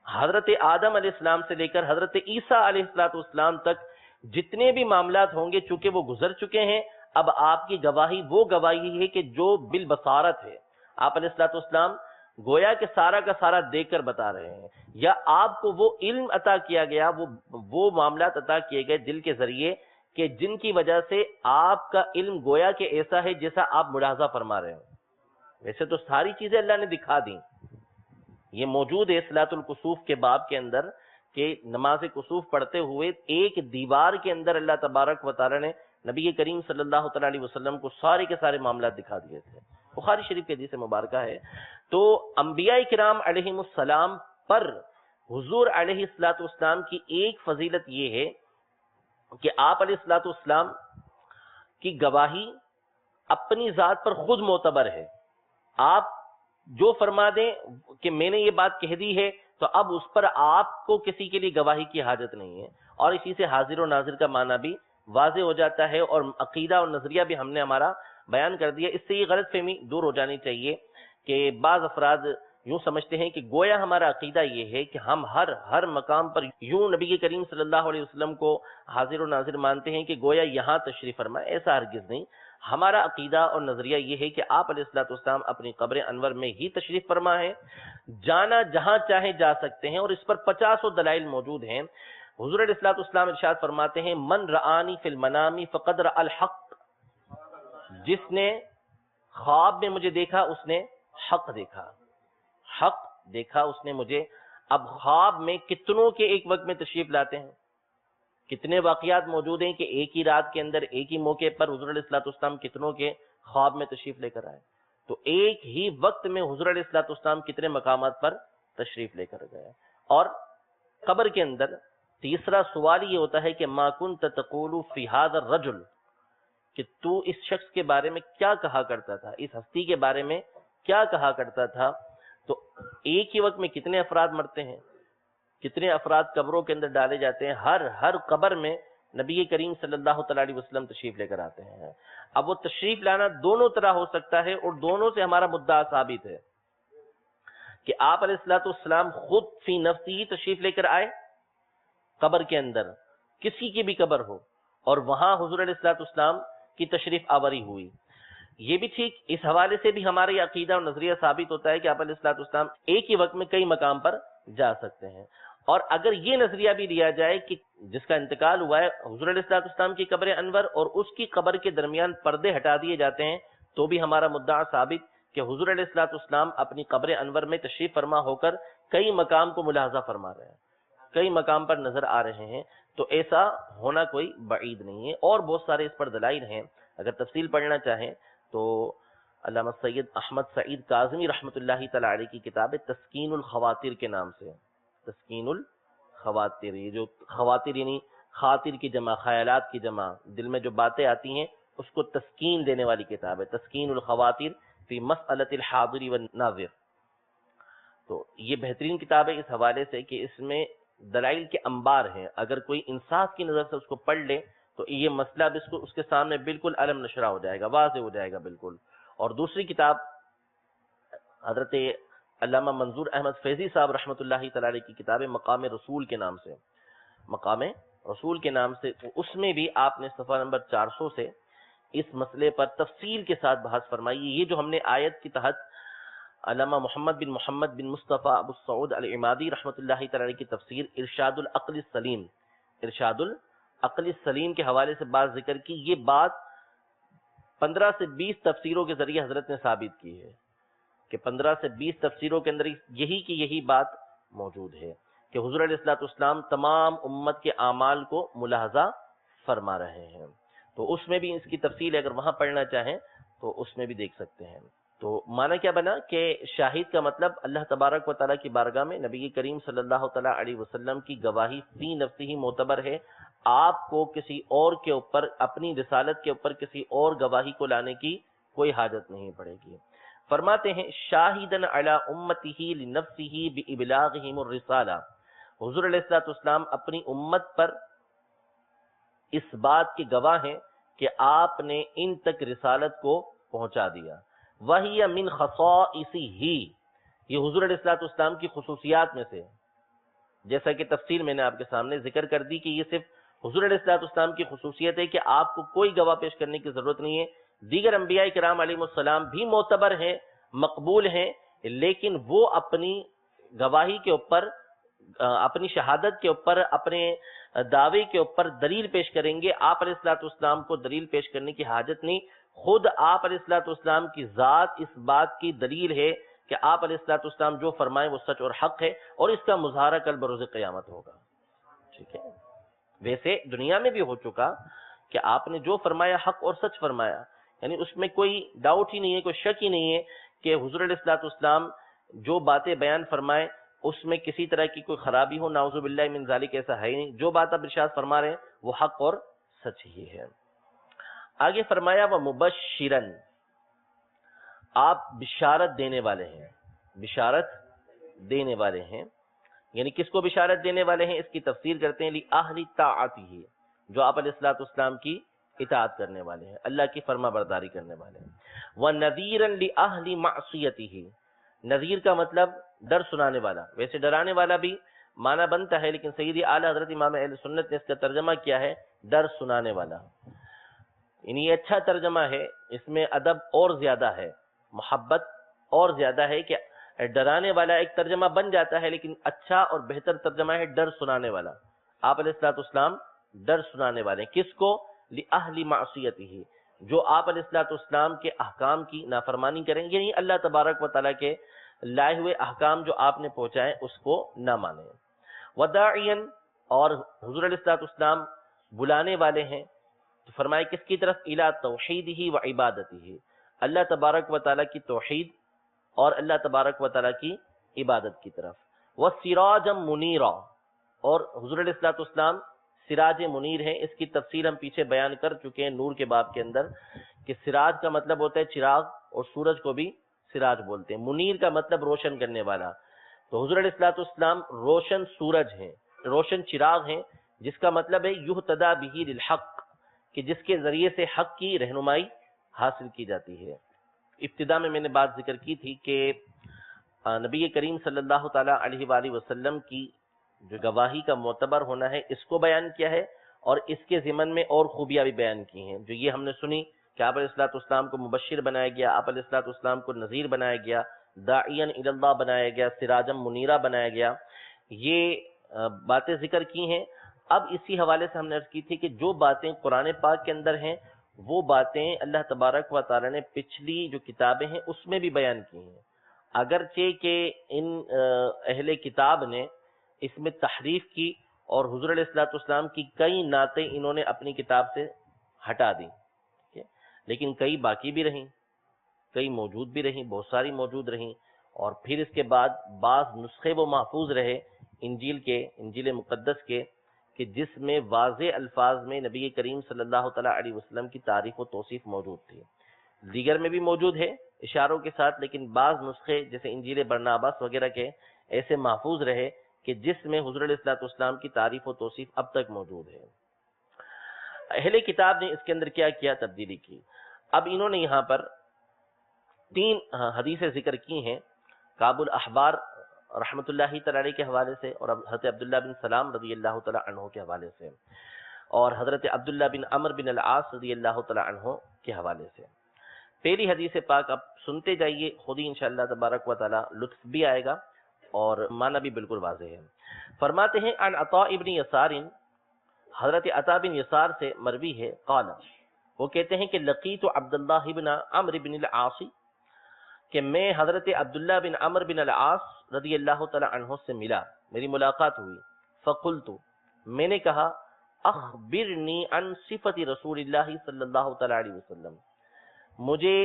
حضرت آدم علیہ السلام سے لے کر حضرت عیسیٰ علیہ الصلوۃ والسلام تک جتنے بھی معاملات ہوں گے چونکہ وہ گزر چکے ہیں، اب آپ کی گواہی وہ گواہی ہے کہ جو بالبصارت ہے۔ آپ علیہ الصلوۃ والسلام گویا کہ سارا کا سارا دیکھ کر بتا رہے ہیں، یا آپ کو وہ علم عطا کیا گیا، وہ معاملات عطا کیے گئے دل کے ذریعے کہ جن کی وجہ سے آپ کا علم گویا کہ ایسا ہے جیسا آپ ملاحظہ فرما رہے ہیں۔ ویسے تو ساری چیزیں اللہ نے دکھا دیں، یہ موجود ہے صلاۃ الکسوف کے باب کے اندر کہ نماز کسوف پڑھتے ہوئے ایک دیوار کے اندر اللہ تبارک و تعالی نے نبی کریم صلی اللہ تعالی علیہ وسلم کو سارے کے سارے معاملات دکھا دیے تھے۔ بخاری شریف کے حدیث مبارکہ ہے۔ تو انبیاء کرام علیہم السلام پر حضور علیہ الصلوۃ والسلام کی ایک فضیلت یہ ہے کہ آپ علیہ الصلوۃ والسلام کی گواہی اپنی ذات پر خود معتبر ہے۔ آپ جو فرما دیں کہ میں نے یہ بات کہہ دی ہے تو اب اس پر آپ کو کسی کے لیے گواہی کی حاجت نہیں ہے، اور اسی سے حاضر و ناظر کا معنی بھی واضح ہو جاتا ہے، اور عقیدہ اور نظریہ بھی ہم نے ہمارا بیان کر دیا۔ اس سے یہ غلط فہمی دور ہو جانی چاہیے کہ بعض افراد یوں سمجھتے ہیں کہ گویا ہمارا عقیدہ یہ ہے کہ ہم ہر مقام پر یوں نبی کریم صلی اللہ علیہ وسلم کو حاضر و ناظر مانتے ہیں کہ گویا یہاں تشریف فرمائے۔ ایسا ہرگز نہیں۔ ہمارا عقیدہ اور نظریہ یہ ہے کہ آپ علیہ الصلوۃ والسلام اپنی قبر انور میں ہی تشریف فرما ہے، جانا جہاں چاہے جا سکتے ہیں، اور اس پر 50 دلائل موجود ہیں۔ حضور علیہ الصلوۃ والسلام ارشاد فرماتے ہیں من رآنی فی المنام فقد رأى الحق، جس نے خواب میں مجھے دیکھا اس نے حق دیکھا، حق دیکھا اس نے مجھے۔ اب خواب میں کتنوں کے ایک وقت میں تشریف لاتے ہیں، کتنے واقعات موجود ہیں کہ ایک ہی رات کے اندر ایک ہی موقع پر حضور علیہ الصلوۃ والسلام کتنوں کے خواب میں تشریف لے کر آئے۔ تو ایک ہی وقت میں حضور علیہ الصلوۃ والسلام کتنے مقامات پر تشریف لے کر گئے۔ اور قبر کے اندر تیسرا سوال یہ ہوتا ہے کہ ما کنت تقول فی ھذا الرجل، کہ تو اس شخص کے بارے میں کیا کہا کرتا تھا، اس ہستی کے بارے میں کیا کہا کرتا تھا۔ تو ایک ہی وقت میں کتنے افراد مرتے ہیں، کتنے افراد قبروں کے اندر ڈالے جاتے ہیں، ہر قبر میں نبی کریم صلی اللہ تعالی علیہ وسلم تشریف لے کر آتے ہیں۔ اب وہ تشریف لانا دونوں طرح ہو سکتا ہے، اور دونوں سے ہمارا مدعا ثابت ہے کہ آپ علیہ الصلوۃ والسلام خود فی نفسی ہی تشریف لے کر آئے قبر کے اندر، کسی کی بھی قبر ہو، اور وہاں حضور علیہ الصلوۃ والسلام کی تشریف آوری ہوئی۔ یہ بھی ٹھیک، اس حوالے سے بھی ہمارا یہ عقیدہ اور نظریہ ثابت ہوتا ہے کہ آپ علیہ الصلوۃ والسلام ایک ہی وقت میں کئی مقام پر جا سکتے ہیں۔ اور اگر یہ نظریہ بھی لیا جائے کہ جس کا انتقال ہوا ہے حضور علیہ الصلوۃ والسلام کی قبر انور اور اس کی قبر کے درمیان پردے ہٹا دیے جاتے ہیں، تو بھی ہمارا مدعا ثابت کہ حضور علیہ الصلوۃ والسلام اپنی قبر انور میں تشریف فرما ہو کر کئی مقام کو ملاحظہ فرما رہے ہیں، کئی مقام پر نظر آ رہے ہیں۔ تو ایسا ہونا کوئی بعید نہیں ہے، اور بہت سارے اس پر دلائل ہیں۔ اگر تفصیل پڑھنا چاہیں تو علامہ سید احمد سعید کاظمی رحمۃ اللہ تعالی علیہ کی کتاب ہے تسکین الخواطر کے نام سے، تسکین الخواطر، یہ جو خواطر یعنی خاطر کی جمع، خیالات کی جمع، دل میں جو باتیں آتی ہیں اس کو تسکین دینے والی کتاب ہے، تسکین الخواطر فی مسئلۃ الحاضر والناظر۔ تو یہ بہترین کتاب ہے اس حوالے سے کہ اس میں دلائل کے انبار ہیں، اگر کوئی انصاف کی نظر سے اس کو پڑھ لے تو یہ مسئلہ اس کے سامنے بالکل علم نشرہ ہو جائے گا، واضح ہو جائے گا بالکل۔ اور دوسری کتاب حضرت علامہ منظور احمد فیضی صاحب رحمۃ اللہ تعالی علیہ کی کتاب ہے مقام رسول کے نام سے، مقام رسول کے نام سے، اس میں بھی آپ نے صفحہ نمبر 400 سے اس مسئلے پر تفصیل کے ساتھ بحث فرمائی۔ یہ جو ہم نے آیت کی تحت علامہ محمد بن مصطفیٰ ابو سعود العمادی رحمۃ اللہ تعالی علیہ کی تفسیر ارشاد العقل السلیم، ارشاد العقل السلیم کے حوالے سے بات ذکر کی، یہ بات 15 سے 20 تفسیروں کے ذریعے حضرت نے ثابت کی ہے کہ 15 سے 20 تفسیروں کے اندر یہی کی یہی بات موجود ہے کہ حضور علیہ الصلوۃ والسلام تمام امت کے اعمال کو ملاحظہ فرما رہے ہیں۔ تو اس میں بھی اس کی تفصیل اگر وہاں پڑھنا چاہیں تو اس میں بھی دیکھ سکتے ہیں۔ تو معنی کیا بنا کہ شاہد کا مطلب اللہ تبارک و تعالیٰ کی بارگاہ میں نبی کریم صلی اللہ تعالیٰ علیہ وسلم کی گواہی فی نفسی ہی معتبر ہے، آپ کو کسی اور کے اوپر، اپنی رسالت کے اوپر کسی اور گواہی کو لانے کی کوئی حاجت نہیں پڑے گی۔ فرماتے ہیں شاہدن علی امتہ لنفسہ بابلاغہم الرسالہ، حضور علیہ الصلوۃ والسلام اپنی امت پر اس بات کے گواہ ہیں کہ آپ نے ان تک رسالت کو پہنچا دیا۔ وَهِيَ مِنْ خَصَائِصِهِ، یہ حضور علیہ الصلوۃ والسلام کی خصوصیات میں سے، جیسا کہ تفصیل میں نے آپ کے سامنے ذکر کر دی کہ یہ صرف حضور علیہ الصلوۃ والسلام کی خصوصیت ہے کہ آپ کو کوئی گواہ پیش کرنے کی ضرورت نہیں ہے۔ دیگر انبیاء کرام علیہ السلام بھی معتبر ہیں، مقبول ہیں، لیکن وہ اپنی گواہی کے اوپر اپنی شہادت کے اوپر، اپنے دعوے کے اوپر دلیل پیش کریں گے، آپ علیہ الصلوۃ والسلام کو دلیل پیش کرنے کی حاجت نہیں، خود آپ علیہ الصلوۃ والسلام کی ذات اس بات کی دلیل ہے کہ آپ علیہ الصلوۃ والسلام جو فرمائیں وہ سچ اور حق ہے، اور اس کا مظاہرہ کل بروز قیامت ہوگا. ٹھیک ہے، ویسے دنیا میں بھی ہو چکا کہ آپ نے جو فرمایا حق اور سچ فرمایا، یعنی اس میں کوئی ڈاؤٹ ہی نہیں ہے، کوئی شک ہی نہیں ہے کہ حضور علیہ الصلوۃ والسلام جو باتیں بیان فرمائیں اس میں کسی طرح کی کوئی خرابی ہو، نعوذ باللہ من ذالک، ایسا ہے ہی نہیں. جو بات آپ ارشاد فرما رہے ہیں وہ حق اور سچ ہی ہے. آگے فرمایا وَمُبَشِّرًا، آپ بشارت دینے والے ہیں، بشارت دینے والے ہیں، یعنی کس کو بشارت دینے والے ہیں؟ اس کی تفسیر کرتے ہیں لِأَهْلِ طَاعَتِهِ، جو آپ علیہ الصلوۃ والسلام کی اطاعت کرنے والے ہیں، اللہ کی فرما برداری کرنے والے ہیں. وَنَذِيرًا لِأَهْلِ مَعْصِيَتِهِ، نذیر کا مطلب ڈر سنانے والا، ویسے ڈرانے والا بھی معنی بنتا ہے، لیکن سیدی اعلیٰ حضرت امام اہل سنت نے اس کا ترجمہ کیا ہے ڈر سنانے والا. یعنی یہ اچھا ترجمہ ہے، اس میں ادب اور زیادہ ہے، محبت اور زیادہ ہے کہ ڈرانے والا ایک ترجمہ بن جاتا ہے، لیکن اچھا اور بہتر ترجمہ ہے ڈر سنانے والا. آپ علیہ الصلوۃ والسلام ڈر سنانے والے، کس کو؟ لِأَهْلِ مَعْصِيَتِهِ، جو آپ علیہ الصلوۃ والسلام کے احکام کی نافرمانی کریں، یعنی اللہ تبارک و تعالیٰ کے لائے ہوئے احکام جو آپ نے پہنچائے اس کو نہ مانیں. وَدَاعِيًا، اور حضور علیہ الصلوۃ والسلام بلانے والے ہیں، تو فرمائے کس کی طرف؟ اِلیٰ تَوْحِیدِهِ وَعِبَادَتِهِ، اللہ تبارک و تعالیٰ کی توحید اور اللہ تبارک و تعالیٰ کی عبادت کی طرف. وَسِرَاجًا مُنِيرًا، اور حضور علیہ الصلوۃ والسلام سراج منیر ہیں. اس کی تفصیل ہم پیچھے بیان کر چکے ہیں نور کے باب کے اندر، کہ سراج کا مطلب ہوتا ہے چراغ، اور سورج کو بھی سراج بولتے ہیں. منیر کا مطلب روشن کرنے والا. تو حضور علیہ الصلوۃ والسلام روشن سورج ہیں، روشن چراغ ہیں، جس کا مطلب ہے یہتدی بہ للحق، کہ جس کے ذریعے سے حق کی رہنمائی حاصل کی جاتی ہے. ابتدا میں نے بات ذکر کی تھی کہ نبی کریم صلی اللہ تعالی علیہ وآلہ وسلم کی جو گواہی کا معتبر ہونا ہے اس کو بیان کیا ہے، اور اس کے ضمن میں اور خوبیاں بھی بیان کی ہیں، جو یہ ہم نے سنی کہ آپ علیہ الصلوۃ والسلام کو مبشر بنایا گیا، آپ علیہ الصلوۃ والسلام کو نذیر بنایا گیا، داعیاً الی اللہ بنایا گیا، سراجم منیرہ بنایا گیا. یہ باتیں ذکر کی ہیں. اب اسی حوالے سے ہم نے عرض کی تھی کہ جو باتیں قرآن پاک کے اندر ہیں وہ باتیں اللہ تبارک و تعالی نے پچھلی جو کتابیں ہیں اس میں بھی بیان کی ہیں، اگرچہ کہ ان اہل کتاب نے اس میں تحریف کی اور حضور علیہ الصلوۃ والسلام کی کئی نعتیں انہوں نے اپنی کتاب سے ہٹا دی، لیکن کئی باقی بھی رہیں، کئی موجود بھی رہیں، بہت ساری موجود رہیں. اور پھر اس کے بعد بعض نسخے وہ محفوظ رہے انجیل مقدس کے، کہ جس میں واضح الفاظ میں نبی کریم صلی اللہ تعالیٰ علیہ وسلم کی تعریف و توصیف موجود تھی. دیگر میں بھی موجود ہے اشاروں کے ساتھ، لیکن بعض نسخے جیسے انجیل برناباس وغیرہ کے ایسے محفوظ رہے کہ جس میں حضور علیہ الصلوۃ والسلام کی تعریف و توصیف اب تک موجود ہے. اہل کتاب نے اس کے اندر کیا کیا؟ تبدیلی کی. اب انہوں نے یہاں پر 3 حدیثیں ذکر کی ہیں، کعب الاحبار رحمۃ اللہ تعالی علیہ کے حوالے سے، اور حضرت عبداللہ بن سلام رضی اللہ تعالی عنہ کے حوالے سے، اور حضرت عبداللہ بن عمر بن العاص رضی اللہ تعالی عنہ کے حوالے سے. پہلی حدیث پاک اب سنتے جائیے، خود ہی انشاءاللہ تبارک و تعالی لطف بھی آئے گا اور معنی بھی بالکل واضح ہے. فرماتے ہیں عن عطاء ابن یسار، حضرت عطاء بن یسار سے مروی ہے، قال، وہ کہتے ہیں کہ لقیت عبداللہ بن عمرو بن العاص، کہ میں حضرت عبداللہ بن عمرو بن العاص رضی اللہ تعالی عنہ سے ملا، میری ملاقات ہوئی. فقلت، میں نے کہا، اخبرنی عن صفت رسول اللہ صلی اللہ تعالی علیہ وسلم، مجھے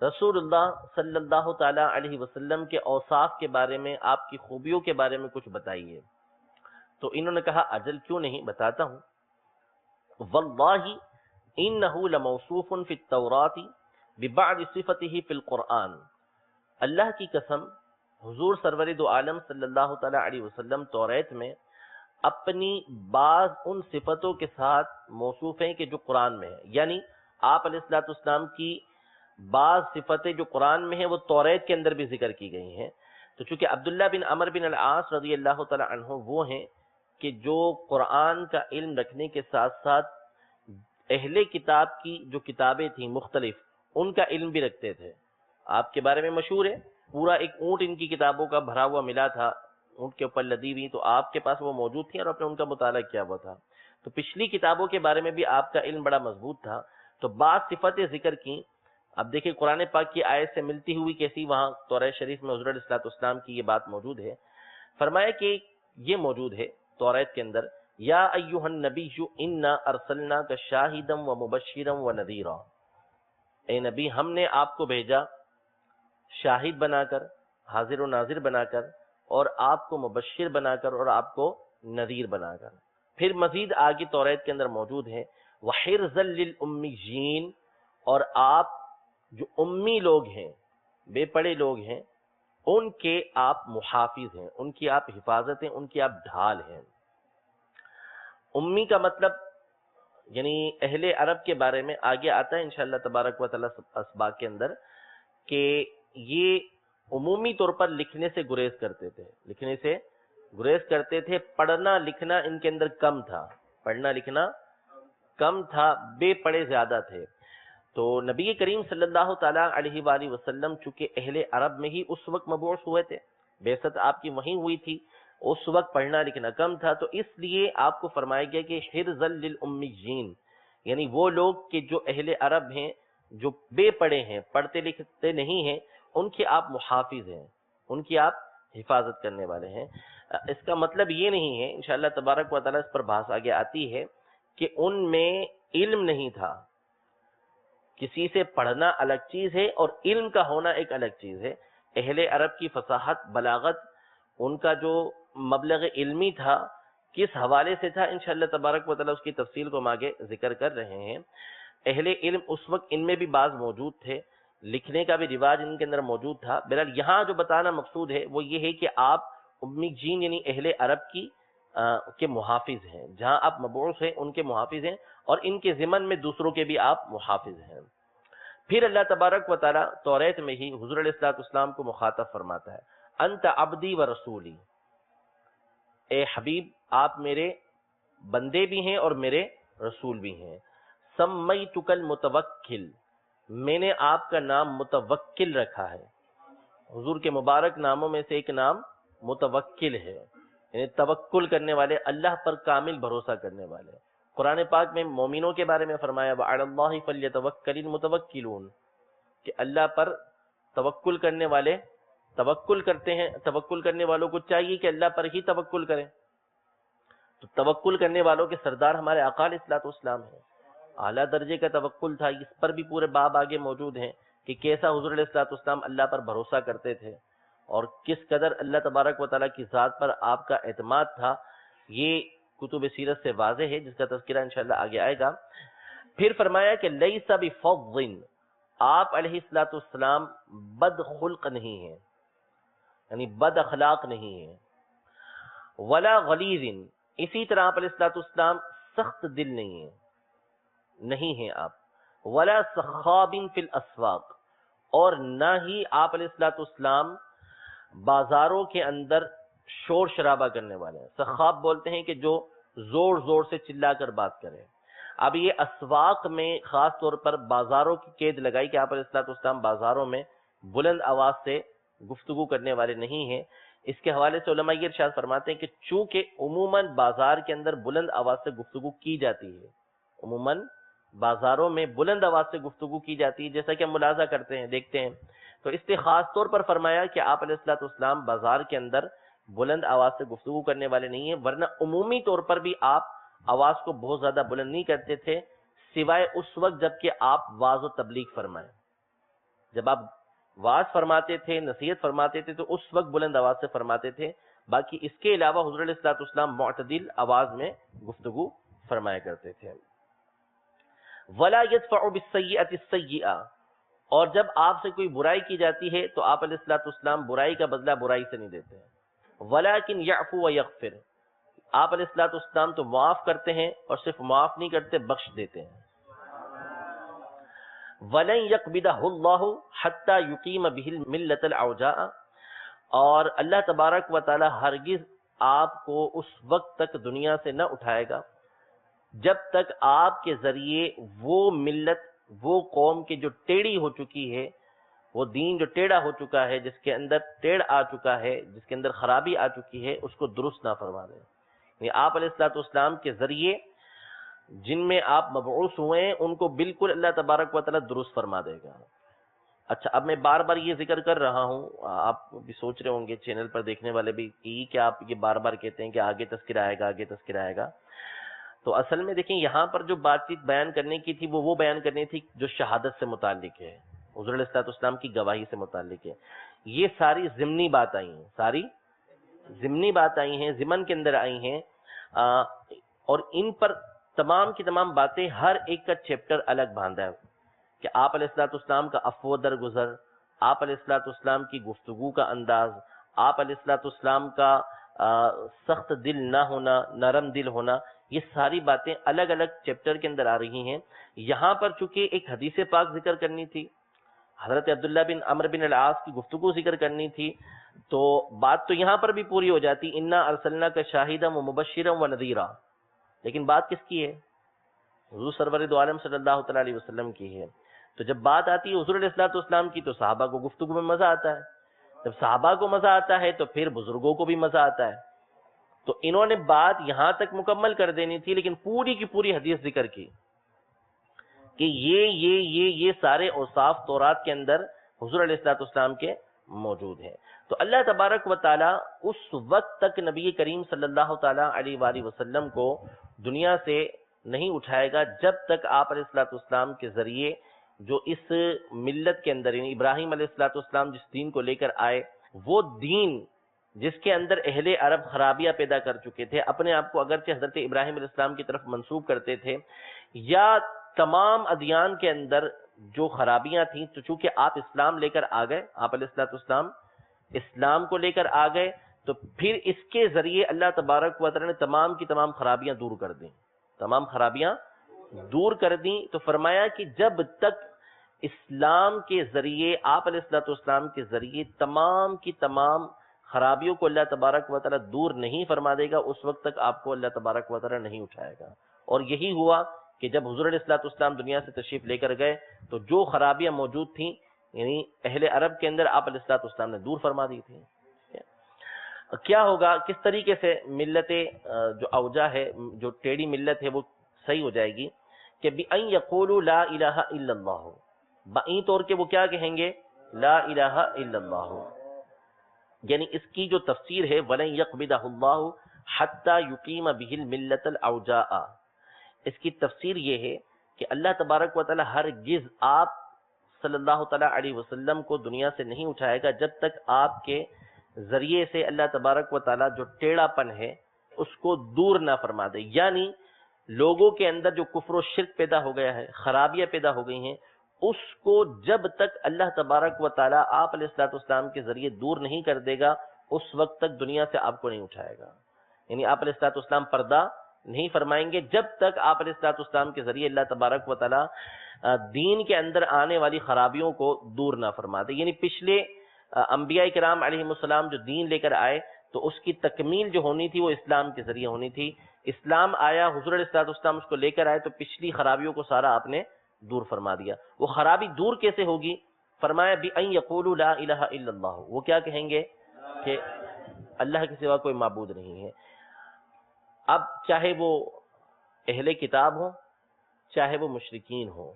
رسول اللہ صلی اللہ تعالی علیہ وسلم کے اوصاف کے بارے میں، آپ کی خوبیوں کے بارے میں کچھ بتائیے. تو انہوں نے کہا اجل کیوں نہیں، بتاتا ہوں. واللہ انہ لموصوف فی التوراۃ ببعض صفته فی القرآن، اللہ کی قسم حضور سرور دو عالم صلی اللہ تعالی علیہ وسلم توریت میں اپنی بعض ان صفتوں کے ساتھ موصوف ہیں کہ جو قرآن میں ہے. یعنی آپ علیہ الصلوۃ والسلام کی بعض صفتیں جو قرآن میں ہیں وہ توریت کے اندر بھی ذکر کی گئی ہیں. تو چونکہ عبداللہ بن عمرو بن العاص رضی اللہ تعالی عنہ وہ ہیں کہ جو قرآن کا علم رکھنے کے ساتھ ساتھ اہل کتاب کی جو کتابیں تھیں مختلف ان کا علم بھی رکھتے تھے. آپ کے بارے میں مشہور ہے، پورا ایک اونٹ ان کی کتابوں کا بھرا ہوا ملا تھا اونٹ کے اوپر لدی ہوئی، تو آپ کے پاس وہ موجود تھی اور آپ نے ان کا مطالعہ کیا ہوا تھا، تو پچھلی کتابوں کے بارے میں بھی آپ کا علم بڑا مضبوط تھا، تو بعض صفتیں ذکر کی. اب دیکھیں قرآن پاک کی آیت سے ملتی ہوئی کیسی وہاں توراۃ شریف میں حضور علیہ الصلوۃ والسلام کی یہ بات موجود ہے. فرمایا کہ یہ موجود ہے توراۃ کے اندر، یا ایھا النبی انا ارسلناک شاہدا ومبشرا ونذیرا، اے نبی ہم نے آپ کو بھیجا شاہد بنا کر، حاضر و ناظر بنا کر، اور آپ کو مبشر بنا کر اور آپ کو نذیر بنا کر. پھر مزید آگے توراۃ کے اندر موجود ہے وحرزا للأمیین، اور آپ جو امی لوگ ہیں، بے پڑھے لوگ ہیں، ان کے آپ محافظ ہیں، ان کی آپ حفاظت ہیں، ان کی آپ ڈھال ہیں. امی کا مطلب یعنی اہل عرب کے بارے میں آگے آتا ہے انشاءاللہ تبارک و تعالی اسباق کے اندر کہ یہ عمومی طور پر لکھنے سے گریز کرتے تھے، لکھنے سے گریز کرتے تھے، پڑھنا لکھنا ان کے اندر کم تھا، پڑھنا لکھنا کم تھا، بے پڑھے زیادہ تھے. تو نبی کریم صلی اللہ تعالیٰ علیہ وآلہ وسلم چونکہ اہل عرب میں ہی اس وقت مبعوث ہوئے تھے، بعثت آپ کی وہیں ہوئی تھی، اس وقت پڑھنا لکھنا کم تھا، تو اس لیے آپ کو فرمایا گیا کہ حرزا للأمیین، یعنی وہ لوگ کہ جو اہل عرب ہیں، جو بے پڑھے ہیں، پڑھتے لکھتے نہیں ہیں، ان کے آپ محافظ ہیں، ان کی آپ حفاظت کرنے والے ہیں. اس کا مطلب یہ نہیں ہے، انشاءاللہ تبارک و تعالیٰ اس پر بحث آگے آتی ہے، کہ ان میں علم نہیں تھا. کسی سے پڑھنا الگ چیز ہے اور علم کا ہونا ایک الگ چیز ہے. اہل عرب کی فصاحت، بلاغت، ان کا جو مبلغ علمی تھا کس حوالے سے تھا، انشاءاللہ تبارک و تعالیٰ اس کی تفصیل کو ہم آگے ذکر کر رہے ہیں. اہل علم اس وقت ان میں بھی بعض موجود تھے، لکھنے کا بھی رواج ان کے اندر موجود تھا. بہرحال یہاں جو بتانا مقصود ہے وہ یہ ہے کہ آپ امی جین یعنی اہل عرب کی کے محافظ ہیں، جہاں آپ مبعوث ہیں ان کے محافظ ہیں، اور ان کے ضمن میں دوسروں کے بھی آپ محافظ ہیں. پھر اللہ تبارک و تعالیٰ توریت میں ہی حضور علیہ الصلوۃ والسلام کو مخاطب فرماتا ہے، انت عبدی و رسولی، اے حبیب آپ میرے بندے بھی ہیں اور میرے رسول بھی ہیں. سمیتک المتوکل، میں نے آپ کا نام متوکل رکھا ہے. حضور کے مبارک ناموں میں سے ایک نام متوکل ہے، یعنی توکل کرنے والے، اللہ پر کامل بھروسہ کرنے والے. قرآن پاک میں مومنوں کے بارے میں فرمایا وَعَلَى اللَّهِ فَلْيَتَوَكَّلِ الْمُتَوَكِّلُونَ، کہ اللہ پر توکل کرنے والے توکل کرتے ہیں. توکل کرنے والوں کو چاہیے کہ اللہ پر ہی توکل کریں. تو توکل کرنے والوں کے سردار ہمارے آقا علیہ الصلوۃ والسلام ہیں. اعلیٰ درجے کا توکل تھا، اس پر بھی پورے باب آگے موجود ہیں کہ کیسا حضور علیہ الصلوۃ والسلام اللہ پر بھروسہ کرتے تھے اور کس قدر اللہ تبارک و تعالیٰ کی ذات پر آپ کا اعتماد تھا. یہ کتب سیرت سے واضح ہے، جس کا تذکرہ انشاءاللہ آگے آئے گا. پھر فرمایا کہ لیس بفظ، آپ علیہ الصلوۃ والسلام بد خلق نہیں ہیں، یعنی بد اخلاق نہیں ہیں. ولا غلیظ، اسی طرح آپ علیہ الصلوۃ والسلام سخت دل نہیں ہیں، نہیں ہیں آپ. ولا سخاب فی الاسواق، اور نہ ہی آپ علیہ الصلوۃ والسلام بازاروں کے اندر شور شرابہ کرنے والے ہیں. سخاب بولتے ہیں کہ جو زور زور سے چلا کر بات کرے. اب یہ اسواق میں خاص طور پر بازاروں کی قید لگائی کہ آپ علیہ الصلوۃ والسلام بازاروں میں بلند آواز سے گفتگو کرنے والے نہیں ہیں. اس کے حوالے سے علماء یہ ارشاد فرماتے ہیں کہ چونکہ عموماً بازار کے اندر بلند آواز سے گفتگو کی جاتی ہے، عموماً بازاروں میں بلند آواز سے گفتگو کی جاتی ہے، جیسا کہ ہم ملاحظہ کرتے ہیں، دیکھتے ہیں، تو اس لیے خاص طور پر فرمایا کہ آپ علیہ الصلوۃ والسلام بازار کے اندر بلند آواز سے گفتگو کرنے والے نہیں ہیں. ورنہ عمومی طور پر بھی آپ آواز کو بہت زیادہ بلند نہیں کرتے تھے، سوائے اس وقت جب کہ آپ واعظ و تبلیغ فرمائیں. جب آپ واعظ فرماتے تھے، نصیحت فرماتے تھے، تو اس وقت بلند آواز سے فرماتے تھے. باقی اس کے علاوہ حضور علیہ الصلوۃ والسلام معتدل آواز میں گفتگو فرمایا کرتے تھے. ولا يدفع بالسيئة السيئة، اور جب آپ سے کوئی برائی کی جاتی ہے تو آپ علیہ الصلوۃ والسلام برائی کا بدلہ برائی سے نہیں دیتے ہیں. ولكن يعفو ويغفر، آپ علیہ الصلوۃ والسلام تو معاف کرتے ہیں اور صرف معاف نہیں کرتے، بخش دیتے ہیں. وَلَن يَقْبِضَهُ اللَّهُ حَتَّى يُقِيمَ بِهِ الْمِلَّةَ الْعَوْجَاءَ، اور اللہ تبارک و تعالی ہرگز آپ کو اس وقت تک دنیا سے نہ اٹھائے گا جب تک آپ کے ذریعے وہ ملت، وہ قوم کے جو ٹیڑھی ہو چکی ہے، وہ دین جو ٹیڑھا ہو چکا ہے، جس کے اندر ٹیڑھ آ چکا ہے، جس کے اندر خرابی آ چکی ہے، اس کو درست نہ فرما دے. یعنی آپ علیہ الصلوۃ والسلام کے ذریعے جن میں آپ مبعوث ہوئے ہیں ان کو بالکل اللہ تبارک و تعالیٰ درست فرما دے گا. اچھا، اب میں بار بار یہ ذکر کر رہا ہوں، آپ بھی سوچ رہے ہوں گے، چینل پر دیکھنے والے بھی، کہ آپ یہ بار بار کہتے ہیں کہ آگے تذکرہ آئے گا، آگے تذکرہ آئے گا. تو اصل میں دیکھیں، یہاں پر جو بات چیت بیان کرنے کی تھی وہ بیان کرنی تھی جو شہادت سے متعلق ہے، حضور علیہ الصلوۃ والسلام کی گواہی سے متعلق ہے. یہ ساری ضمنی بات آئی ہیں، ساری ضمنی بات آئی ہیں، ضمن کے اندر آئی ہیں، اور ان پر تمام کی تمام باتیں ہر ایک کا چیپٹر الگ باندھا ہے کہ آپ علیہ الصلوۃ والسلام کا عفو درگزر، آپ علیہ الصلوۃ والسلام کی گفتگو کا انداز، آپ علیہ الصلوۃ والسلام کا سخت دل نہ ہونا، نرم دل ہونا، یہ ساری باتیں الگ الگ چیپٹر کے اندر آ رہی ہیں. یہاں پر چونکہ ایک حدیث پاک ذکر کرنی تھی، حضرت عبداللہ بن عمرو بن العاص کی گفتگو ذکر کرنی تھی، تو بات تو یہاں پر بھی پوری ہو جاتی، انا ارسلناک شاہدا و مبشرا و نذیرا، لیکن بات کس کی ہے؟ حضور سرور دو عالم صلی اللہ تعالی علیہ وسلم کی ہے. تو جب بات آتی ہے حضور علیہ الصلوۃ والسلام کی تو صحابہ کو گفتگو میں مزہ آتا ہے، جب صحابہ کو مزہ آتا ہے تو پھر بزرگوں کو بھی مزہ آتا ہے. تو انہوں نے بات یہاں تک مکمل کر دینی تھی، لیکن پوری کی پوری حدیث ذکر کی کہ یہ سارے اوصاف تورات کے اندر حضور علیہ الصلوۃ والسلام کے موجود ہیں. تو اللہ تبارک و تعالی اس وقت تک نبی کریم صلی اللہ تعالی علیہ وآلہ وسلم کو دنیا سے نہیں اٹھائے گا جب تک آپ علیہ الصلوۃ والسلام کے ذریعے جو اس ملت کے اندر، یعنی ابراہیم علیہ الصلوۃ والسلام جس دین کو لے کر آئے، وہ دین جس کے اندر اہل عرب خرابیاں پیدا کر چکے تھے، اپنے آپ کو اگرچہ حضرت ابراہیم علیہ السلام کی طرف منسوب کرتے تھے، یا تمام ادیان کے اندر جو خرابیاں تھیں، تو چونکہ آپ اسلام لے کر آ گئے، آپ علیہ الصلوۃ والسلام اسلام کو لے کر آ گئے، تو پھر اس کے ذریعے اللہ تبارک و تعالی نے تمام کی تمام خرابیاں دور کر دیں، تمام خرابیاں دور کر دیں. تو فرمایا کہ جب تک اسلام کے ذریعے، آپ علیہ الصلوۃ والسلام کے ذریعے تمام کی تمام خرابیوں کو اللہ تبارک و تعالی دور نہیں فرما دے گا، اس وقت تک آپ کو اللہ تبارک و تعالی نہیں اٹھائے گا. اور یہی ہوا کہ جب حضور علیہ الصلوۃ والسلام دنیا سے تشریف لے کر گئے تو جو خرابیاں موجود تھیں، یعنی اہل عرب کے اندر، آپ علیہ الصلوۃ والسلام نے دور فرما دی تھی. کیا ہوگا، کس طریقے سے ملت جو اوجا ہے، جو ٹیڑھی ملت ہے، وہ صحیح ہو جائے گی کہ بِأَن يَقُولُوا لَا إِلَهَ إِلَّا اللَّهُ، بائیں طور کے وہ کیا کہیں گے؟ لا الہ الا اللہ. یعنی اس کی جو تفسیر ہے وَلَن يَقْبِضَهُ اللَّهُ حَتَّى يُقِيمَ بِهِ الْمِلَّةَ الْأَوْجَاءَ، اس کی تفسیر یہ ہے کہ اللہ تبارک و تعالی ہرگز آپ صلی اللہ تعالی علیہ وسلم کو دنیا سے نہیں اٹھائے گا جب تک آپ کے ذریعے سے اللہ تبارک و تعالی جو ٹیڑھا پن ہے اس کو دور نہ فرما دے. یعنی لوگوں کے اندر جو کفر و شرک پیدا ہو گیا ہے، خرابیاں پیدا ہو گئی ہیں، اس کو جب تک اللہ تبارک و تعالی آپ علیہ الصلوۃ والسلام کے ذریعے دور نہیں کر دے گا، اس وقت تک دنیا سے آپ کو نہیں اٹھائے گا. یعنی آپ علیہ الصلوۃ والسلام پردہ نہیں فرمائیں گے جب تک آپ علیہ الصلوۃ والسلام کے ذریعے اللہ تبارک و تعالی دین کے اندر آنے والی خرابیوں کو دور نہ فرما دے. یعنی پچھلے انبیاء کرام علیہ السلام جو دین لے کر آئے تو اس کی تکمیل جو ہونی تھی وہ اسلام کے ذریعے ہونی تھی. اسلام آیا، حضور علیہ الصلوۃ والسلام اس کو لے کر آئے تو پچھلی خرابیوں کو سارا آپ نے دور فرما دیا. وہ خرابی دور کیسے ہوگی؟ فرمایا بِأَن يَقُولُوا لَا إِلَهَ إِلَّا اللَّهُ، وہ کیا کہیں گے کہ اللہ کے سوا کوئی معبود نہیں ہے. اب چاہے وہ اہل کتاب ہو، چاہے وہ مشرکین ہو،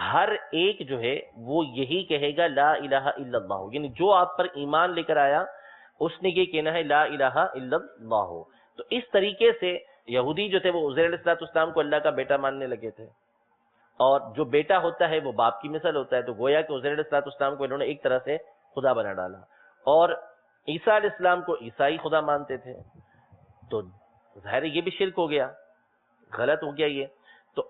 ہر ایک جو ہے وہ یہی کہے گا لا الہ الا اللہ. یعنی جو آپ پر ایمان لے کر آیا اس نے یہ کہنا ہے لا الہ الا اللہ. تو اس طریقے سے یہودی جو تھے وہ عزیر علیہ السلام کو اللہ کا بیٹا ماننے لگے تھے، اور جو بیٹا ہوتا ہے وہ باپ کی مثل ہوتا ہے، تو گویا کہ عزیر علیہ السلام کو انہوں نے ایک طرح سے خدا بنا ڈالا. اور عیسیٰ علیہ السلام کو عیسائی خدا مانتے تھے، تو ظاہر یہ بھی شرک ہو گیا، غلط ہو گیا. تو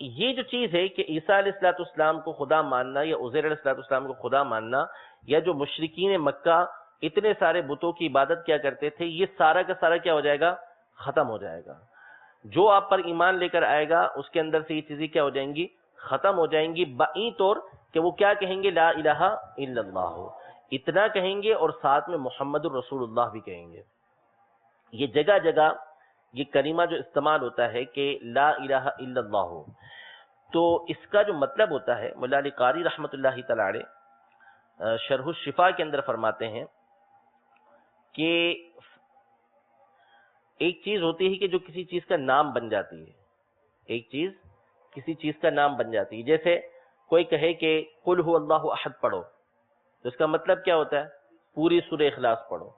یہ جو چیز ہے کہ عیسیٰ علیہ السلام کو خدا ماننا یا عزیر علیہ السلام کو خدا ماننا، یا جو مشرکین مکہ اتنے سارے بتوں کی عبادت کیا کرتے تھے، یہ سارا کا سارا کیا ہو جائے گا؟ ختم ہو جائے گا. جو آپ پر ایمان لے کر آئے گا اس کے اندر سے یہ چیزیں کیا ہو جائیں گی؟ ختم ہو جائیں گی. بائیں طور کہ وہ کیا کہیں گے؟ لا الہ الا اللہ، اتنا کہیں گے، اور ساتھ میں محمد الرسول اللہ بھی کہیں گے. یہ جگہ جگہ یہ کلمہ جو استعمال ہوتا ہے کہ لا الہ الا اللہ، تو اس کا جو مطلب ہوتا ہے، مولا علی قاری رحمۃ اللہ تعالی علیہ شرح الشفا کے اندر فرماتے ہیں کہ ایک چیز ہوتی ہے کہ جو کسی چیز کا نام بن جاتی ہے، ایک چیز کسی چیز کا نام بن جاتی ہے. جیسے کوئی کہے کہ قل هو اللہ احد پڑھو، تو اس کا مطلب کیا ہوتا ہے؟ پوری سورہ اخلاص پڑھو.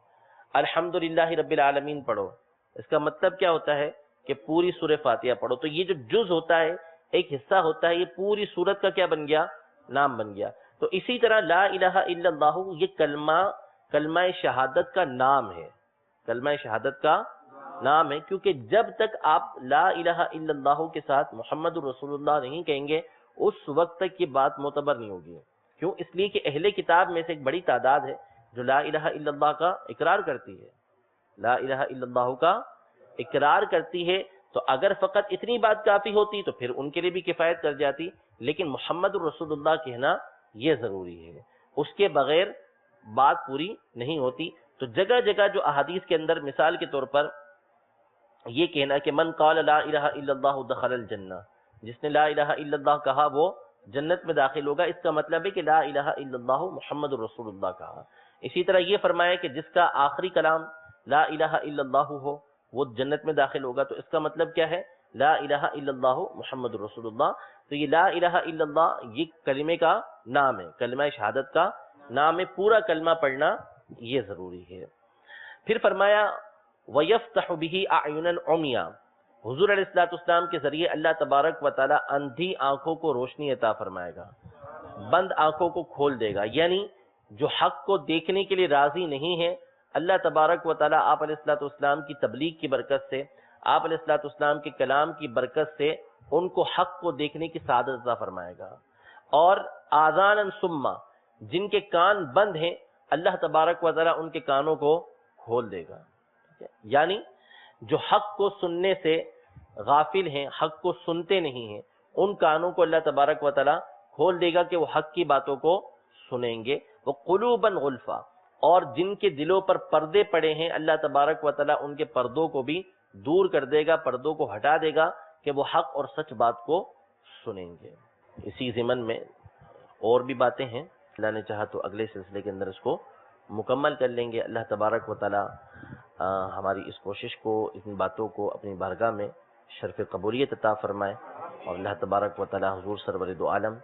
الحمدللہ رب العالمین پڑھو، اس کا مطلب کیا ہوتا ہے؟ کہ پوری سورہ فاتحہ پڑھو. تو یہ جو جز ہوتا ہے، ایک حصہ ہوتا ہے، یہ پوری سورت کا کیا بن گیا؟ نام بن گیا. تو اسی طرح لا الہ الا اللہ یہ کلمہ شہادت کا نام ہے، کلمہ شہادت کا نام ہے، کیونکہ جب تک آپ لا الہ الا اللہ کے ساتھ محمد رسول اللہ نہیں کہیں گے اس وقت تک یہ بات معتبر نہیں ہوگی. کیوں؟ اس لیے کہ اہل کتاب میں سے ایک بڑی تعداد ہے جو لا الہ الا اللہ کا اقرار کرتی ہے، لا الہ الا اللہ کا اقرار کرتی ہے. تو اگر فقط اتنی بات کافی ہوتی تو پھر ان کے لیے بھی کفایت کر جاتی، لیکن محمد رسول اللہ کہنا یہ ضروری ہے، اس کے بغیر بات پوری نہیں ہوتی. تو جگہ جگہ جو احادیث کے اندر مثال کے طور پر یہ کہنا کہ من قال لا الہ الا اللہ دخل الجنہ، جس نے لا الہ الا اللہ کہا وہ جنت میں داخل ہوگا، اس کا مطلب ہے کہ لا الہ الا اللہ محمد رسول اللہ کہا. اسی طرح یہ فرمایا کہ جس کا آخری کلام لا الہ الا اللہ ہو وہ جنت میں داخل ہوگا. تو اس کا مطلب کیا ہے؟ لا الہ الا اللہ محمد رسول اللہ. تو یہ لا الہ الا اللہ یہ کلمے کا نام ہے، کلمہ شہادت کا نام ہے. پورا کلمہ پڑھنا یہ ضروری ہے. پھر فرمایا وَيَفْتَحُ بِهِ أَعْيُنًا عُمْيًا، حضور علیہ السلام کے ذریعے اللہ تبارک و تعالی اندھی آنکھوں کو روشنی عطا فرمائے گا، بند آنکھوں کو کھول دے گا. یعنی جو حق کو دیکھنے کے لیے راضی نہیں ہے، اللہ تبارک و تعالی آپ علیہ السلام کی تبلیغ کی برکت سے، آپ علیہ السلام کے کلام کی برکت سے ان کو حق کو دیکھنے کی سعادت عطا فرمائے گا. اور آذانًا ثم، جن کے کان بند ہیں اللہ تبارک و تعالی ان کے کانوں کو کھول دے گا. یعنی جو حق کو سننے سے غافل ہیں، حق کو سنتے نہیں ہیں، ان کانوں کو اللہ تبارک و تعالی کھول دے گا کہ وہ حق کی باتوں کو سنیں گے. وہ قلوباً غلفا، اور جن کے دلوں پر پردے پڑے ہیں اللہ تبارک و تعالی ان کے پردوں کو بھی دور کر دے گا، پردوں کو ہٹا دے گا کہ وہ حق اور سچ بات کو سنیں گے. اسی ضمن میں اور بھی باتیں ہیں، اللہ نے چاہا تو اگلے سلسلے کے اندر اس کو مکمل کر لیں گے. اللہ تبارک و تعالی ہماری اس کوشش کو، ان باتوں کو اپنی بارگاہ میں شرف قبولیت عطا فرمائے، اور اللہ تبارک و تعالی حضور سرور دو عالم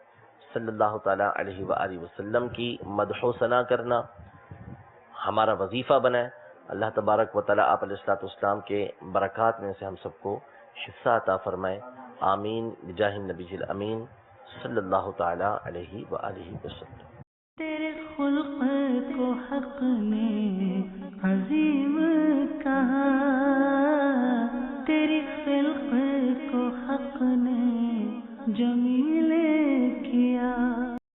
صلی اللہ تعالی علیہ وآلہ وسلم کی مدح و ثنا کرنا ہمارا وظیفہ بنائے. اللہ تبارک و تعالی آپ علیہ السلام کے برکات میں سے ہم سب کو حصہ عطا فرمائے. آمین بجاہ النبی الامین صلی اللہ تعالی علیہ وآلہ وسلم. تیرے خلق کو حق نے عظیم کہا، تیری خلق کو حق نے جمیل